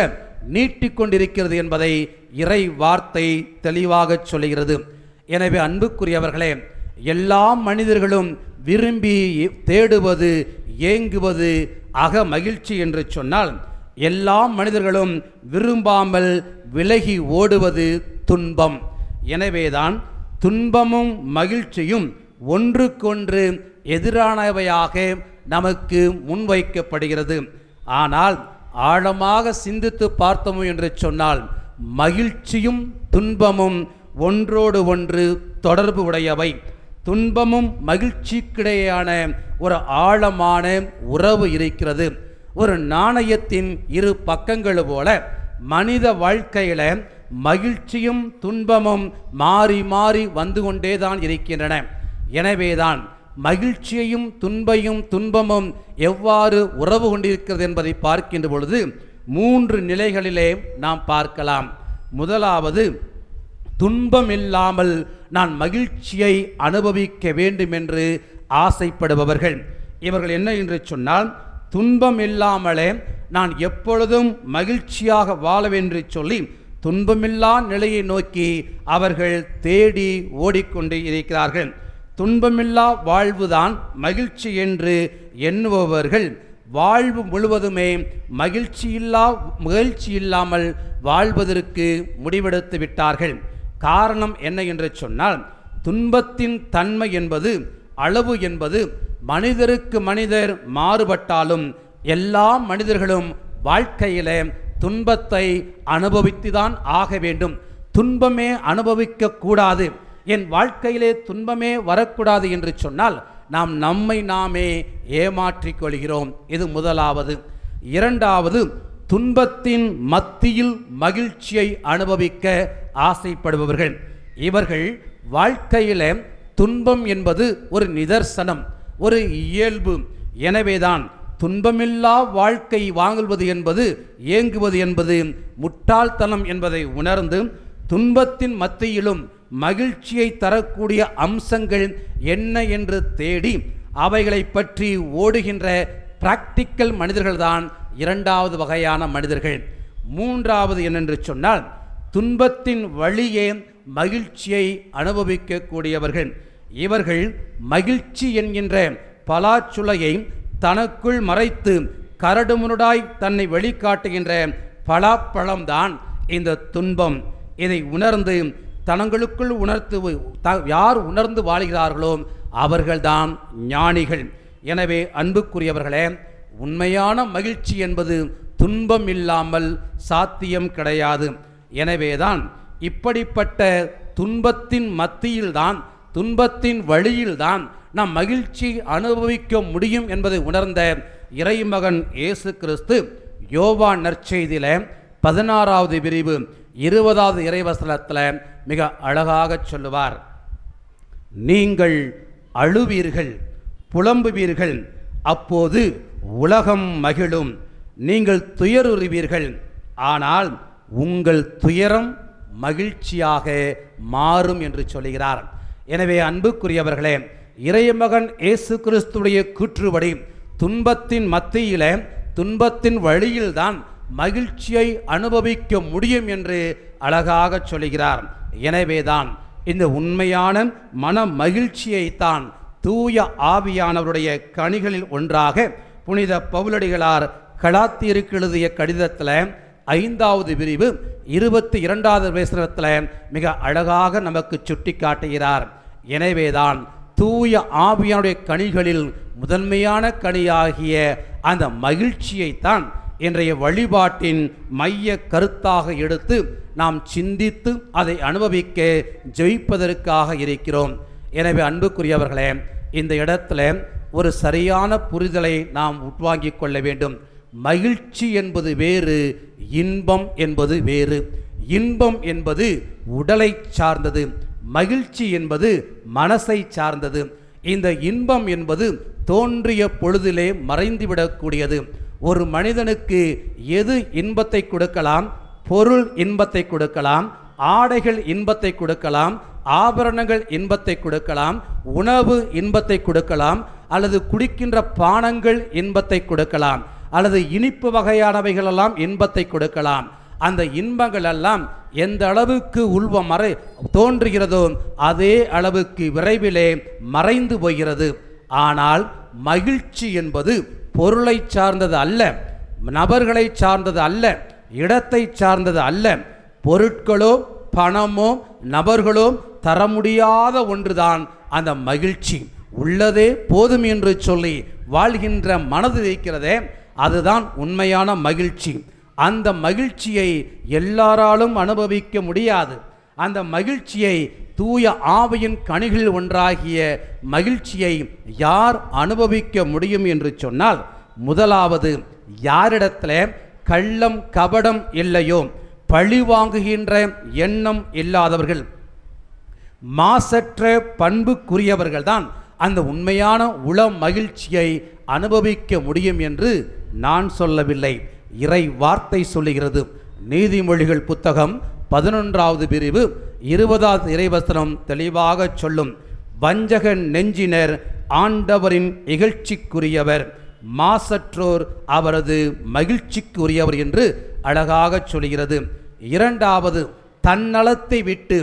நீட்டிக்கொண்டிருக்கிறது என்பதை இறை வார்த்தை தெளிவாக சொல்கிறது. எனவே அன்புக்குரியவர்களே, எல்லா மனிதர்களும் விரும்பி தேடுவது ஏங்குவது அக மகிழ்ச்சி என்று சொன்னால், எல்லா மனிதர்களும் விரும்பாமல் விலகி ஓடுவது துன்பம். எனவேதான் துன்பமும் மகிழ்ச்சியும் ஒன்றுக்கொன்று எதிரானவையாக நமக்கு முன்வைக்கப்படுகிறது. ஆனால் ஆழமாக சிந்தித்து பார்த்தோம் என்று சொன்னால் மகிழ்ச்சியும் துன்பமும் ஒன்றோடு ஒன்று தொடர்பு உடையவை. துன்பமும் மகிழ்ச்சிக்கிடையான ஒரு ஆழமான உறவு இருக்கிறது. ஒரு நாணயத்தின் இரு பக்கங்கள் போல மனித வாழ்க்கையில மகிழ்ச்சியும் துன்பமும் மாறி மாறி வந்து கொண்டேதான் இருக்கின்றன. எனவேதான் மகிழ்ச்சியையும் துன்பமும் எவ்வாறு உறவு கொண்டிருக்கிறது என்பதை பார்க்கின்ற பொழுது 3 நிலைகளிலே நாம் பார்க்கலாம். முதலாவது, துன்பம் இல்லாமல் நான் மகிழ்ச்சியை அனுபவிக்க வேண்டும் என்று ஆசைப்படுபவர்கள். இவர்கள் என்ன என்று சொன்னால், துன்பம் இல்லாமலே நான் எப்பொழுதும் மகிழ்ச்சியாக வாழ என்று சொல்லி துன்பமில்லா நிலையை நோக்கி அவர்கள் தேடி ஓடிக்கொண்டு இருக்கிறார்கள். துன்பமில்லா வாழ்வுதான் மகிழ்ச்சி என்று எண்ணுபவர்கள் வாழ்வு முழுவதுமே மகிழ்ச்சி இல்லாமல் வாழ்வதற்கு முடிவெடுத்து விட்டார்கள். காரணம் என்ன என்று சொன்னால், துன்பத்தின் தன்மை என்பது, அளவு என்பது மனிதருக்கு மனிதர் மாறுபட்டாலும் எல்லா மனிதர்களும் வாழ்க்கையில துன்பத்தை அனுபவித்துதான் ஆக வேண்டும். துன்பமே அனுபவிக்க கூடாது, என் வாழ்க்கையிலே துன்பமே வரக்கூடாது என்று சொன்னால் நாம் நம்மை நாமே ஏமாற்றிக் கொள்கிறோம். இது முதலாவது. இரண்டாவது, துன்பத்தின் மத்தியில் மகிழ்ச்சியை அனுபவிக்க ஆசைப்படுபவர்கள். இவர்கள் வாழ்க்கையில துன்பம் என்பது ஒரு நிதர்சனம், ஒரு இயல்பு. எனவேதான் துன்பமில்லா வாழ்க்கை வாழ்வது என்பது, ஏங்குவது என்பது முட்டாள்தனம் என்பதை உணர்ந்து துன்பத்தின் மத்தியிலும் மகிழ்ச்சியை தரக்கூடிய அம்சங்கள் என்ன என்று தேடி அவைகளை பற்றி ஓடுகின்ற பிராக்டிக்கல் மனிதர்கள்தான் இரண்டாவது வகையான மனிதர்கள். மூன்றாவது என்னென்று சொன்னால், துன்பத்தின் வழியே மகிழ்ச்சியை அனுபவிக்கக்கூடியவர்கள். இவர்கள் மகிழ்ச்சி என்கின்ற பலாச்சுளையை தனக்குள் மறைத்து கரடுமுரடாய் தன்னை வெளிக்காட்டுகின்ற பலாப்பழம்தான் இந்த துன்பம். இதை உணர்ந்து தனங்களுக்குள் யார் உணர்ந்து வாழ்கிறார்களோ அவர்கள்தான் ஞானிகள். எனவே அன்புக்குரியவர்களே, உண்மையான மகிழ்ச்சி என்பது துன்பம் இல்லாமல் சாத்தியம் கிடையாது. எனவேதான் இப்படிப்பட்ட துன்பத்தின் மத்தியில்தான், துன்பத்தின் வழியில்தான் நாம் மகிழ்ச்சி அனுபவிக்க முடியும் என்பதை உணர்ந்த இறைமகன் இயேசு கிறிஸ்து யோவான் நற்செய்தியில 16வது பிரிவு 20வது இறைவசனத்தில் மிக அழகாக சொல்லுவார். நீங்கள் அழுவீர்கள், புலம்புவீர்கள், அப்போது உலகம் மகிழும். நீங்கள் துயருறுவீர்கள், ஆனால் உங்கள் துயரம் மகிழ்ச்சியாக மாறும் என்று சொல்கிறார். எனவே அன்புக்குரியவர்களே, இறைமகன் இயேசு கிறிஸ்துடைய கூற்றுப்படி துன்பத்தின் மத்தியில, துன்பத்தின் வழியில்தான் மகிழ்ச்சியை அனுபவிக்க முடியும் என்று அழகாக சொல்கிறார். எனவேதான் இந்த உண்மையான மன மகிழ்ச்சியைத்தான் தூய ஆவியானவருடைய கனிகளில் ஒன்றாக புனித பவுலடிகளார் கலாத்தியருக்கு எழுதிய கடிதத்தில் 5வது பிரிவு 22வது வசனத்தில் மிக அழகாக நமக்கு சுட்டி காட்டுகிறார். எனவேதான் தூய ஆவியானுடைய கனிகளில் முதன்மையான கனியாகிய அந்த மகிழ்ச்சியைத்தான் இன்றைய வழிபாட்டின் மைய கருத்தாக எடுத்து நாம் சிந்தித்து அதை அனுபவிக்க ஜெயிப்பதற்காக இருக்கிறோம். எனவே அன்புக்குரியவர்களே, இந்த இடத்துல ஒரு சரியான புரிதலை நாம் உட்வாங்கிக் கொள்ள வேண்டும். மகிழ்ச்சி என்பது வேறு, இன்பம் என்பது வேறு. இன்பம் என்பது உடலை சார்ந்தது, மகிழ்ச்சி என்பது மனசை சார்ந்தது. இந்த இன்பம் என்பது தோன்றிய பொழுதிலே மறைந்துவிடக்கூடியது. ஒரு மனிதனுக்கு எது இன்பத்தை கொடுக்கலாம்? பொருள் இன்பத்தை கொடுக்கலாம், ஆடைகள் இன்பத்தை கொடுக்கலாம், ஆபரணங்கள் இன்பத்தை கொடுக்கலாம், உணவு இன்பத்தை கொடுக்கலாம், அல்லது குடிக்கின்ற பானங்கள் இன்பத்தை கொடுக்கலாம், அல்லது இனிப்பு வகையானவைகளெல்லாம் இன்பத்தை கொடுக்கலாம். அந்த இன்பங்கள் எல்லாம் எந்த அளவுக்கு உள்வமறை தோன்றுகிறதோ அதே அளவுக்கு விரைவிலே மறைந்து போகிறது. ஆனால் மகிழ்ச்சி என்பது பொருளை சார்ந்தது அல்ல, நபர்களை சார்ந்தது அல்ல, இடத்தை சார்ந்தது அல்ல. பொருட்களோ பணமோ நபர்களோ தர முடியாத ஒன்றுதான் அந்த மகிழ்ச்சி. உள்ளதே போதும் என்று சொல்லி வாழ்கின்ற மனது இருக்கிறதே, அதுதான் உண்மையான மகிழ்ச்சி. அந்த மகிழ்ச்சியை எல்லாராலும் அனுபவிக்க முடியாது. அந்த மகிழ்ச்சியை, தூய ஆவியின் கனிகளில் ஒன்றாகிய மகிழ்ச்சியை யார் அனுபவிக்க முடியும் என்று சொன்னால், முதலாவது யாரிடத்தில் கள்ளம் கபடம் இல்லையோ, பழி வாங்குகின்ற எண்ணம் இல்லாதவர்கள், மாசற்ற பண்புக்குரியவர்கள்தான் அந்த உண்மையான உள மகிழ்ச்சியை அனுபவிக்க முடியும் என்று நான் சொல்லவில்லை, இறை வார்த்தை சொல்லுகிறது. நீதிமொழிகள் புத்தகம் 11வது பிரிவு 20வது இறைவசனம் தெளிவாக சொல்லும். வஞ்சக நெஞ்சினர் ஆண்டவரின் இகழ்ச்சிக்குரியவர், மாசற்றோர் அவரது மகிழ்ச்சிக்குரியவர் என்று அழகாக சொல்கிறது. இரண்டாவது, தன்னலத்தை விட்டு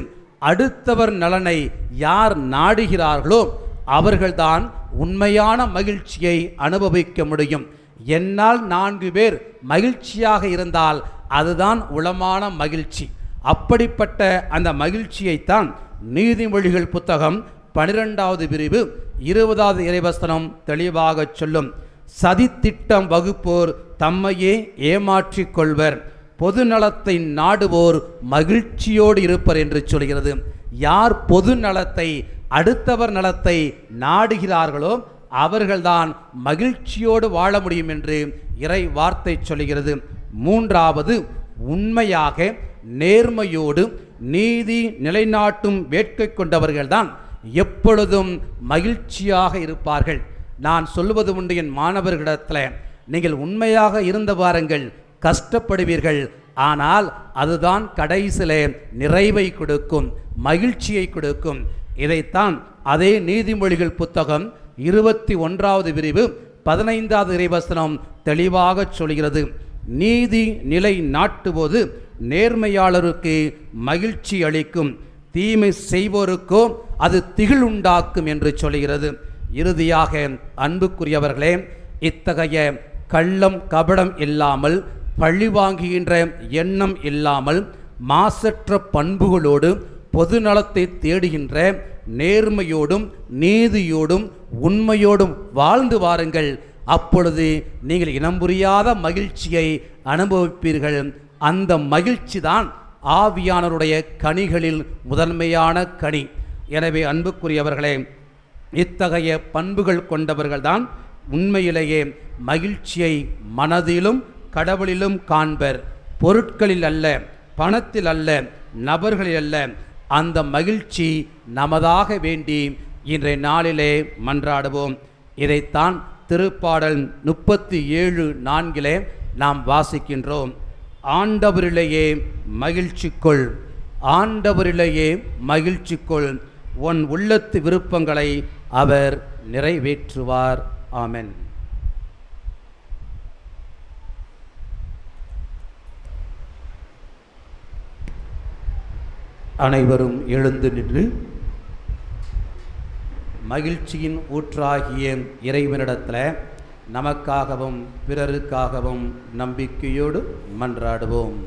அடுத்தவர் நலனை யார் நாடுகிறார்களோ அவர்கள்தான் உண்மையான மகிழ்ச்சியை அனுபவிக்க முடியும். என்னால் 4 பேர் மகிழ்ச்சியாக இருந்தால் அதுதான் உளமான மகிழ்ச்சி. அப்படிப்பட்ட அந்த மகிழ்ச்சியைத்தான் நீதிமொழிகள் புத்தகம் 12வது பிரிவு 20வது இறைவசனம் தெளிவாக சொல்லும். சதித்திட்டம் வகுப்போர் தம்மையே ஏமாற்றிக் கொள்வர், பொது நலத்தை நாடுவோர் மகிழ்ச்சியோடு இருப்பர் என்று சொல்கிறது. யார் பொது நலத்தை, அடுத்தவர் நலத்தை நாடுகிறார்களோ அவர்கள்தான் மகிழ்ச்சியோடு வாழ முடியும் என்று இறை வார்த்தை சொல்கிறது. மூன்றாவது, உண்மையாக நேர்மையோடு நீதி நிலைநாட்டும் வேட்கை கொண்டவர்கள்தான் எப்பொழுதும் மகிழ்ச்சியாக இருப்பார்கள். நான் சொல்வது உண்டு என் மாணவர்களிடத்தில், நீங்கள் உண்மையாக இருந்து பாருங்கள், கஷ்டப்படுவீர்கள், ஆனால் அதுதான் கடைசியிலே நிறைவை கொடுக்கும், மகிழ்ச்சியை கொடுக்கும். இதைத்தான் அதே நீதிமொழிகள் புத்தகம் 21வது பிரிவு 15வது இறைவசனம் தெளிவாக சொல்கிறது. நீதி நிலை நாட்டும்போது நேர்மையாளருக்கு மகிழ்ச்சி அளிக்கும், தீமை செய்வோருக்கோ அது திகில் உண்டாக்கும் என்று சொல்கிறது. இறுதியாக அன்புக்குரியவர்களே, இத்தகைய கள்ளம் கபடம் இல்லாமல் பழிவாங்குகின்ற எண்ணம் இல்லாமல் மாசற்ற பண்புகளோடு பொதுநலத்தை தேடுகின்ற நேர்மையோடும் நீதியோடும் உண்மையோடும் வாழ்ந்து வாருங்கள். அப்பொழுது நீங்கள் இனம் புரியாத மகிழ்ச்சியை அனுபவிப்பீர்கள். அந்த மகிழ்ச்சி தான் ஆவியானவருடைய கனிகளில் முதன்மையான கனி. எனவே அன்புக்குரியவர்களே, இத்தகைய பண்புகள் கொண்டவர்கள்தான் உண்மையிலேயே மகிழ்ச்சியை மனதிலும் கடவுளிலும் காண்பர். பொருட்களில் அல்ல, பணத்தில் அல்ல, நபர்களில் அல்ல. அந்த மகிழ்ச்சி நமதாக வேண்டி இன்றைய நாளிலே மன்றாடுவோம். இதைத்தான் திருப்பாடல் 37:4 நாம் வாசிக்கின்றோம். ஆண்டவரிலேயே மகிழ்ச்சிக்குள், ஆண்டவரிலேயே மகிழ்ச்சிக்குள், உன் உள்ளத்து விருப்பங்களை அவர் நிறைவேற்றுவார். ஆமென். அனைவரும் எழுந்து நின்று மகிழ்ச்சியின் ஊற்றாகிய இறைவனிடத்தில் நமக்காகவும் பிறருக்காகவும் நம்பிக்கையோடு மன்றாடுவோம்.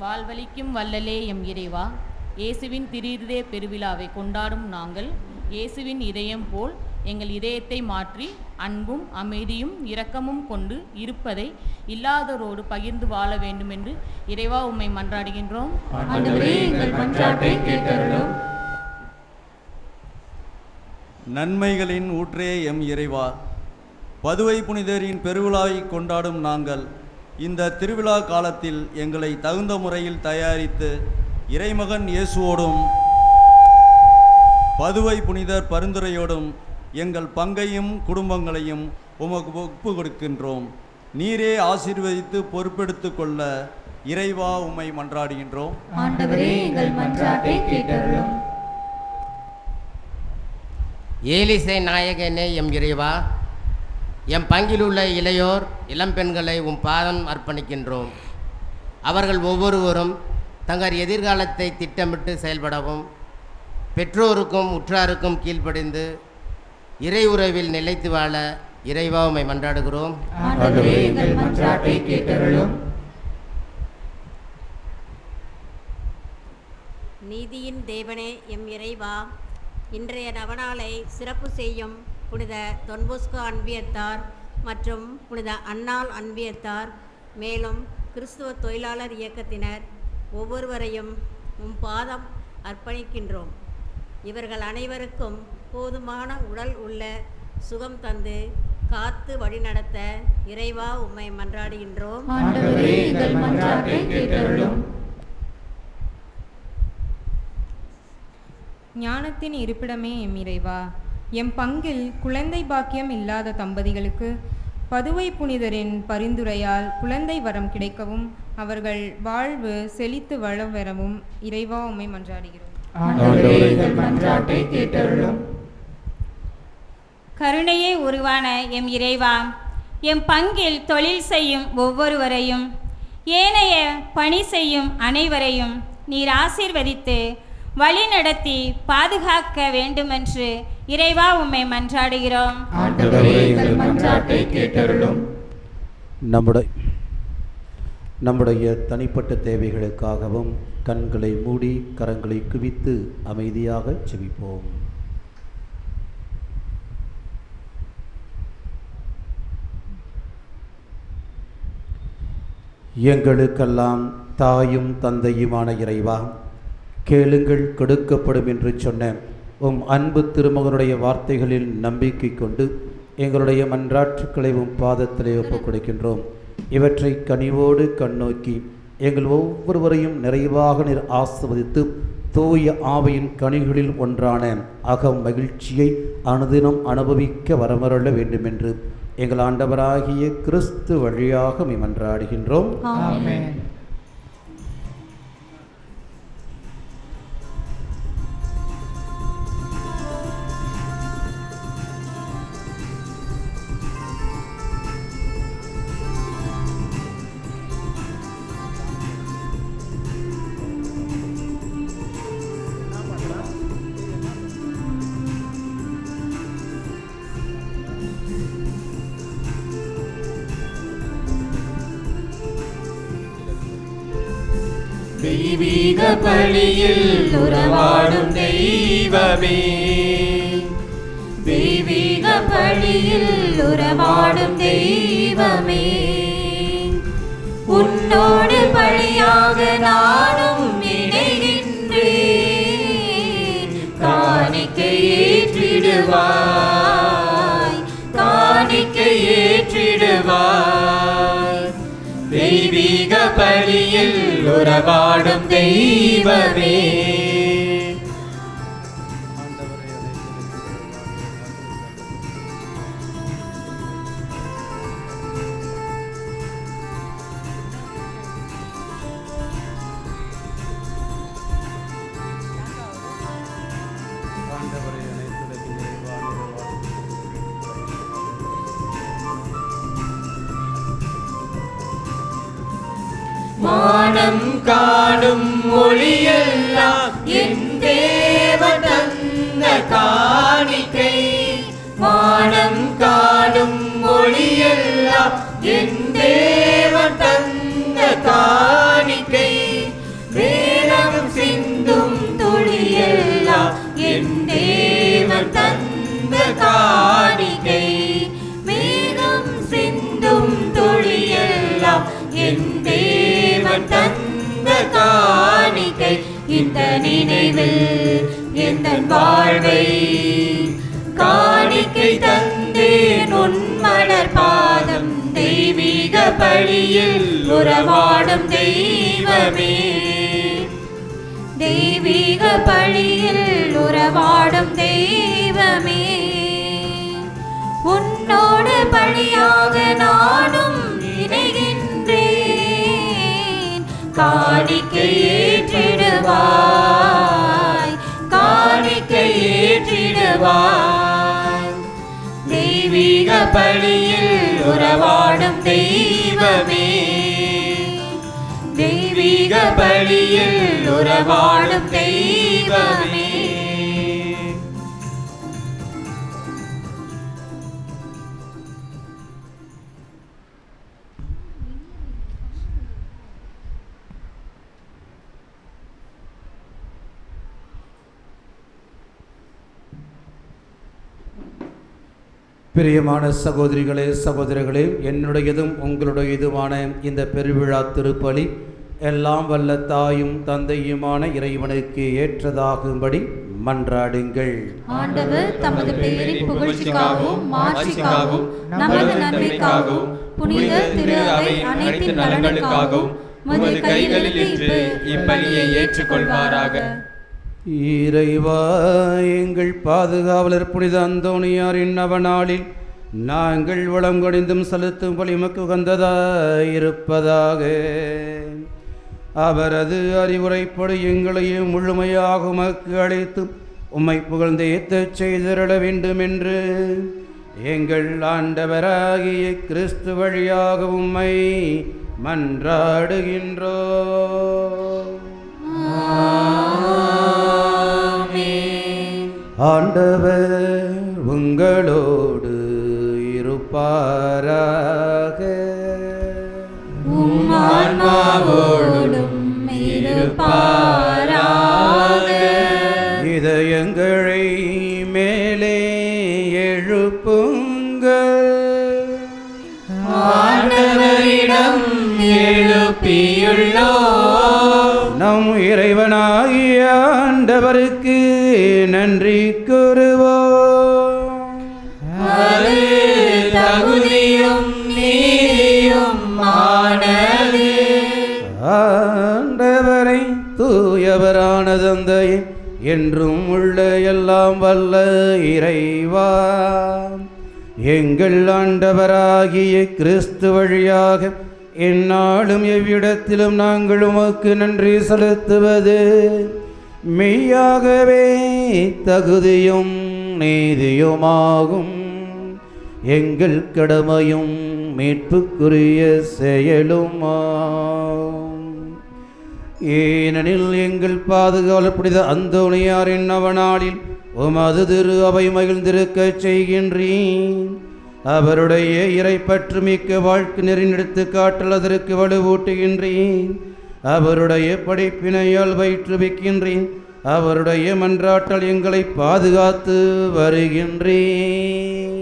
வாழ்வளிக்கும் வல்லலே எம் இறைவா, இயேசுவின் திருஇருதய பெருவிழாவை கொண்டாடும் நாங்கள் இயேசுவின் இதயம் போல் எங்கள் இதயத்தை மாற்றி அன்பும் அமைதியும் இரக்கமும் கொண்டு இருப்பதை இல்லாதோரோடு பகிர்ந்து வாழ வேண்டும் என்று இறைவா உம்மை மன்றாடுகின்றோம். நன்மைகளின் ஊற்றே எம் இறைவா, பதுவை புனிதரின் பெருவிழாவை கொண்டாடும் நாங்கள் இந்த திருவிழா காலத்தில் எங்களை தகுந்த முறையில் தயாரித்து இறைமகன் இயேசுவோடும் பதுவை புனிதர் பரிந்துரையோடும் எங்கள் பங்கையும் குடும்பங்களையும் உமக்கு ஒப்பு கொடுக்கின்றோம். நீரே ஆசீர்வதித்து பொறுப்பெடுத்து கொள்ள இறைவா உம்மை மன்றாடுகின்றோம். ஏலிசை நாயகனே எம் இறைவா, எம் பங்கிலுள்ள இளையோர் இளம்பெண்களை உம் பாதம் அர்ப்பணிக்கின்றோம். அவர்கள் ஒவ்வொருவரும் தங்கள் எதிர்காலத்தை திட்டமிட்டு செயல்படவும் பெற்றோருக்கும் உற்றாருக்கும் கீழ்ப்படிந்து இறை உறவில் நிலைத்து வாழ இறைவா உம்மை மன்றாடுகிறோம். நீதியின் தேவனே எம் இறைவா, இன்றைய நவநாளை சிறப்பு செய்யும் புனித தொன்போஸ்கோ அன்பியத்தார் மற்றும் புனித அன்னாள் அன்பியத்தார், மேலும் கிறிஸ்துவ தொழிலாளர் இயக்கத்தினர் ஒவ்வொருவரையும் உம் பாதம் அர்ப்பணிக்கின்றோம். இவர்கள் அனைவருக்கும் போதுமான உடல் உள்ள சுகம் தந்து காத்து வழிநடத்த இறைவா உம்மை மன்றாடுகின்றோம். ஞானத்தின் இருப்பிடமே எம் இறைவா, எம் பங்கில் குழந்தை பாக்கியம் இல்லாத தம்பதிகளுக்கு பதுவை புனிதரின் பரிந்துரையால் குழந்தை வரம் கிடைக்கவும் அவர்கள் வாழ்வு செழித்து வளம் பெறவும் இறைவா உம்மை மன்றாடுகிறோம். கருணையே உருவான எம் இறைவா, எம் பங்கில் தொழில் செய்யும் ஒவ்வொருவரையும் ஏனைய பணி செய்யும் அனைவரையும் நீர் ஆசீர்வதித்து வழி நடத்தி பாதுகாக்க வேண்டுமென்று இறைவா உம்மை மன்றாடுகிறோம். நம்முடைய தனிப்பட்ட தேவைகளுக்காகவும் கண்களை மூடி கரங்களை குவித்து அமைதியாக செபிப்போம். எங்களுக்கெல்லாம் தாயும் தந்தையுமான இறைவா, கேளுங்கள் கொடுக்கப்படும் என்று சொன்ன உம் அன்பு திருமகனுடைய வார்த்தைகளில் நம்பிக்கை கொண்டு எங்களுடைய மன்றாற்றுக்களை உம் பாதத்திலே ஒப்புக் கொடுக்கின்றோம். இவற்றை கனிவோடு கண்ணோக்கி எங்கள் ஒவ்வொருவரையும் நிறைவாக நீர் ஆசீர்வதித்து தூய ஆவியின் கனிகளில் ஒன்றான அகம் மகிழ்ச்சியை அனுதினம் அனுபவிக்க வரமருள வேண்டுமென்று எங்கள் ஆண்டவராகிய கிறிஸ்து வழியாக மன்றாடுகின்றோம். ஆமென். தெய்வீக பலியில் உறவாடும் தெய்வமே, தெய்வீக பலியில் உறவாடும் தெய்வமே, உன்னோடு பலியாக நானும் இணைகின்றேன். காணிக்கை ஏற்றிடுவாய், காணிக்கை ஏற்றிடுவாய். தெய்வீக பலியில் உறவாடும் தெய்வமே, வானம் காணும் ஒளியெல்லாம் என் தேவன் தந்த காணிக்கை. வானம் காணும் ஒளியெல்லாம் என் தேவன் தந்த காணிக்கை. வேதம் சிந்தும் துளியெல்லாம் என் தேவன் தந்த காணிக்கை. வேதம் சிந்தும் துளியெல்லாம் என் தேவன் தந்த காணிக்கை. இந்த நினைவில் எந்த வாழ்வை காணிக்கை தந்தேன் உன் மலர் பாதம். தெய்வீக பலியில் உறவாடும் தெய்வமே, தெய்வீக பலியில் உறவாடும் தெய்வமே, உன்னோடு பலியாக நானும் இணைகின்றேன். காணிக்கை ஏற்றிடுவாய், காணிக்கை ஏற்றிடுவாய். தெய்வீக பலியில் உறவாடும் தெய்வமே, தெய்வீக பலியில் உறவாடும் தெய்வமே. பிரியமான சகோதரிகளே சகோதரர்களே, என்னுடையதும் உங்களுடையதுமான இந்த பெருவிழா திருப்பலி எல்லாம் வல்ல தாயும் தந்தையுமான இறைவனுக்கு ஏற்றதாகும்படி மன்றாடுங்கள். ஆண்டவர் தமது பெயரின் புகழ்ச்சிக்காகவும் மாட்சிக்காகவும் நமது நன்மைக்காகவும் புனித திரு அவை அனைத்தின் நலனுக்காகவும் உமது கைகளில் இன்று இப்பலியை ஏற்றுக்கொள்வாராக. இறைவா, எங்கள் பாதுகாவலர் புனித அந்தோணியாரின் நவநாளில் நாங்கள் வளம் கணிந்தும் செலுத்தும் பலி உமக்கு உகந்ததாயிருப்பதாக. அவரது அறிவுரைப்படி எங்களையும் முழுமையாக உமக்கு அழைத்து உம்மை புகழ்ந்து ஏற்றச் செய்திருள வேண்டும் என்று எங்கள் ஆண்டவராகிய கிறிஸ்து வழியாக உம்மை மன்றாடுகின்றோம். ஆண்டவர் உங்களோடு இருப்பாராக. உம் ஆன்மாவோடும் இருப்பாராக. இதயங்களை மேலே எழுப்புங்கள். ஆண்டவரிடம் எழுப்பியுள்ளோம். நம் இறைவனாகிய ஆண்டவருக்கு நன்றி கூறுவோம். அது தகுதியும் நீதியும் ஆனது. ஆண்டவரை தூயவரான தந்தையே, என்றும் உள்ள எல்லாம் வல்ல இறைவா, எங்கள் ஆண்டவராகிய கிறிஸ்து வழியாக எந்நாளும் எவ்விடத்திலும் நாங்கள் உமக்கு நன்றி செலுத்துவது மெய்யாகவே தகுதியும் நீதியுமாகும். எங்கள் கடமையும் மீட்புக்குரிய செயலுமாகும். ஏனெனில் எங்கள் பாதுகாவலர் புனித அந்தோணியாரின் நவநாளில் உமது திரு அவை மகிழ்ந்திருக்கச் செய்கின்றீன். அவருடைய இறைப்பற்று மிக்க வாழ்க்கை நெறி எடுத்து காட்டல் அதற்கு வலுவூட்டுகின்றேன். அவருடைய படைப்பினையால் வயிற்றுவிக்கின்றேன். அவருடைய மன்றாட்டல் எங்களை பாதுகாத்து வருகின்றேன்.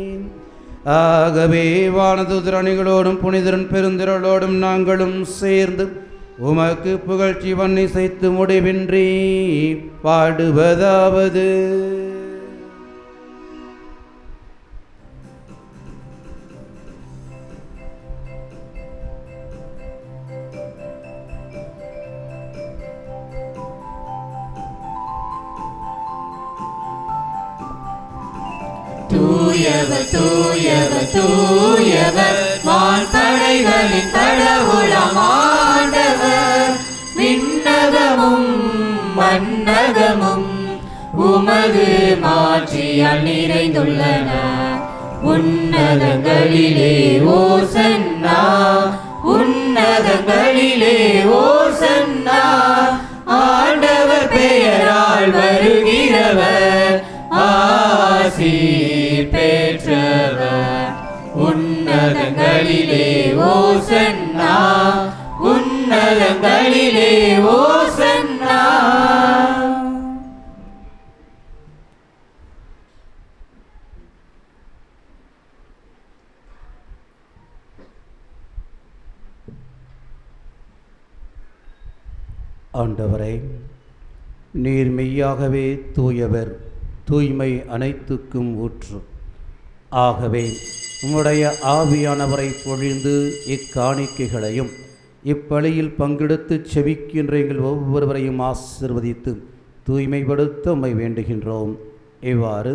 ஆகவே வானதூதர் அணிகளோடும் புனிதரன் பெருந்திரளோடும் நாங்களும் சேர்ந்து உமக்கு புகழ்ச்சி வன்னிசைத்து முடிவின்றி பாடுவதாவது: தூயவர் தூயவர் தூயவர் வான்படைகளின் கடவுளாம் ஆண்டவர். விண்ணகமும் மண்ணகமும் உமது மாட்சியால் நிறைந்துள்ளன. உன்னதங்களிலே ஓசன்னா, உன்னதங்களிலே ஓசன்னா. ஆண்டவர் பெயரால் வருகிறவர் ஆசி பெற்றவர். உன்னதங்களிலே ஓசன்னா, உன்னதங்களிலே ஓசன்னா. ஆண்டவரே, நீர் மெய்யாகவே தூயவர், தூய்மை அனைத்துக்கும் ஊற்று. ஆகவே உம்முடைய ஆவியானவரை பொழிந்து இக்காணிக்கைகளையும் இப்பலியில் பங்கெடுத்து செபிக்கின்ற எங்கள் ஒவ்வொருவரையும் ஆசீர்வதித்து தூய்மைப்படுத்த உம்மை வேண்டுகின்றோம். இவ்வாறு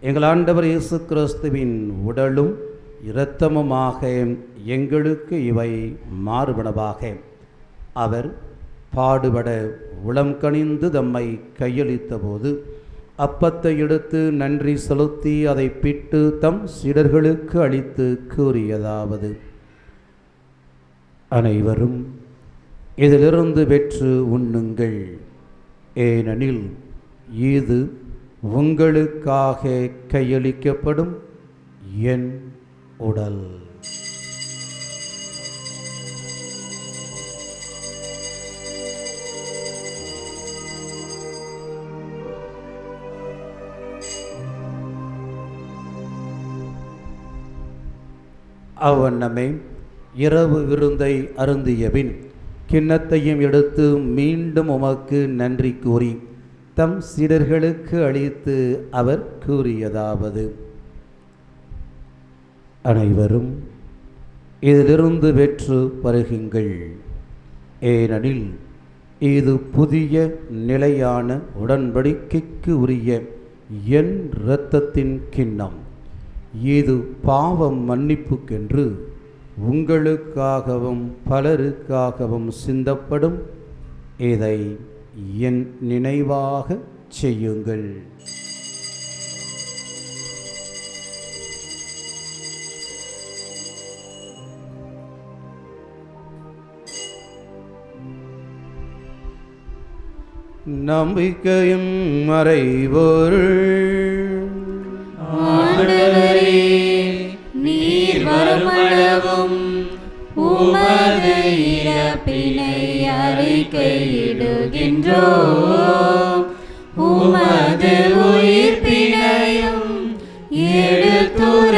எங்கள் ஆண்டவர் இயேசு கிறிஸ்துவின் உடலும் இரத்தமுமாக எங்களுக்கு இவை மாறுபனவாக. அவர் பாடுபட உளம் கனிந்து தம்மை கையளித்த போது அப்பத்தை எடுத்து நன்றி செலுத்தி அதை பிட்டு தம் சீடர்களுக்கு அளித்து கூறியதாவது: அனைவரும் இதிலிருந்து பெற்று உண்ணுங்கள், ஏனெனில் இது உங்களுக்காக கையளிக்கப்படும் என் உடல். அவ்வண்ணமே இரவு விருந்தை அருந்தியபின் கிண்ணத்தையும் எடுத்து மீண்டும் உமக்கு நன்றி கூறி தம் சீடர்களுக்கு அளித்து அவர் கூறியதாவது: அனைவரும் இதிலிருந்து பெற்று பருகுங்கள், ஏனெனில் இது புதிய நிலையான உடன்படிக்கைக்கு உரிய என் இரத்தத்தின் கிண்ணம். இது பாவம் மன்னிப்புக்கென்று உங்களுக்காகவும் பலருக்காகவும் சிந்தப்படும். இதை என் நினைவாக செய்யுங்கள். நம்பிக்கையும் மறைபொருள். ஆண்டவரே, நீர் வருமளவும் உமது இறப்பினை அறிக்கையிடுகின்றோம். உமது உயிர்ப்பினையும் எடுத்துரைக்கின்றோம்.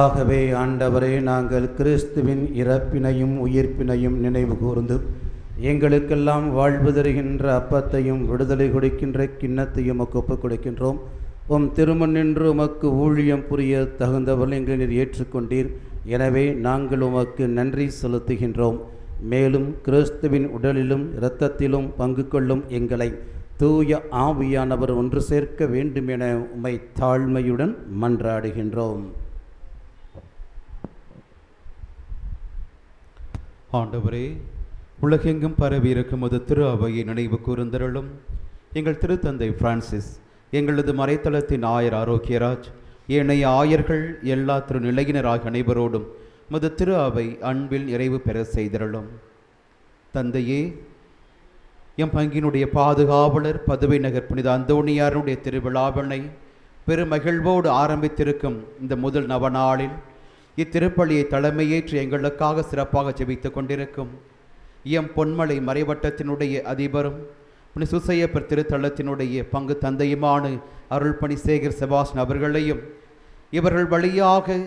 ஆகவே ஆண்டவரே, நாங்கள் கிறிஸ்துவின் இறப்பினையும் உயிர்ப்பினையும் நினைவு கூர்ந்து எங்களுக்கெல்லாம் வாழ்வு தருகின்ற அப்பத்தையும் விடுதலை கொடுக்கின்ற கிண்ணத்தையும் உமக்கு ஒப்புக் கொடுக்கின்றோம். உம் திருமண் நின்று உமக்கு ஊழியம் புரிய தகுந்தவர்கள் எங்களை நீர் ஏற்றுக்கொண்டீர். எனவே நாங்கள் உமக்கு நன்றி செலுத்துகின்றோம். மேலும் கிறிஸ்துவின் உடலிலும் இரத்தத்திலும் பங்கு கொள்ளும் எங்களை தூய ஆவியானவர் ஒன்று சேர்க்க வேண்டும் என உம்மை தாழ்மையுடன் மன்றாடுகின்றோம். ஆண்டவரே, உலகெங்கும் பரவி இருக்கும் ஒரு திரு அவையை நினைவு கூர்ந்தருளும். எங்கள் திருத்தந்தை பிரான்சிஸ், எங்களது மறைத்தளத்தின் ஆயர் ஆரோக்கியராஜ், ஏனைய ஆயர்கள், எல்லா திருநிலையினராக அனைவரோடும் மது திரு அவை அன்பில் நிறைவு பெற செய்தருளும். தந்தையே, எம் பங்கினுடைய பாதுகாவலர் பதுவை நகர் புனித அந்தோணியாருடைய திருவிழாவினை பெருமகிழ்வோடு ஆரம்பித்திருக்கும் இந்த முதல் நவநாளில் இத்திருப்பலியை தலைமையேற்று எங்களுக்காக சிறப்பாக ஜெபித்துக் கொண்டிருக்கும் எம் பொன்மலை மறைவட்டத்தினுடைய அதிபரும் சுசையப்பர் திருத்தலத்தினுடைய பங்கு தந்தையுமான அருள்பணி சேகர் செபாஸ்டன் அவர்களையும் இவர்கள் வழியாக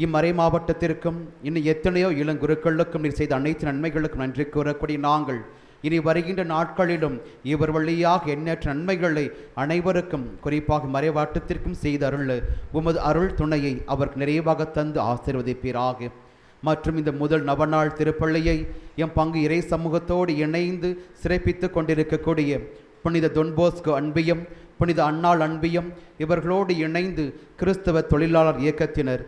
இம்மறை மாவட்டத்திற்கும் இன்னும் எத்தனையோ இளங்குருக்களுக்கும் நீர் செய்த அனைத்து நன்மைகளுக்கும் நன்றி கூறக்கூடிய நாங்கள் இனி வருகின்ற நாட்களிலும் இவர் வழியாக எண்ணற்ற நன்மைகளை அனைவருக்கும் குறிப்பாக மறைவாட்டத்திற்கும் செய்த அருள் உமது அருள் துணையை அவருக்கு நிறைவாக தந்து ஆசீர்வதிப்பீராக. மற்றும் இந்த முதல் நவநாள் திருப்பள்ளியை எம் பங்கு இறை சமூகத்தோடு இணைந்து சிறப்பித்து கொண்டிருக்கக்கூடிய புனித தொன்போஸ்கோ அன்பியம், புனித அன்னாள் அன்பியம் இவர்களோடு இணைந்து கிறிஸ்தவ தொழிலாளர் இயக்கத்தினர்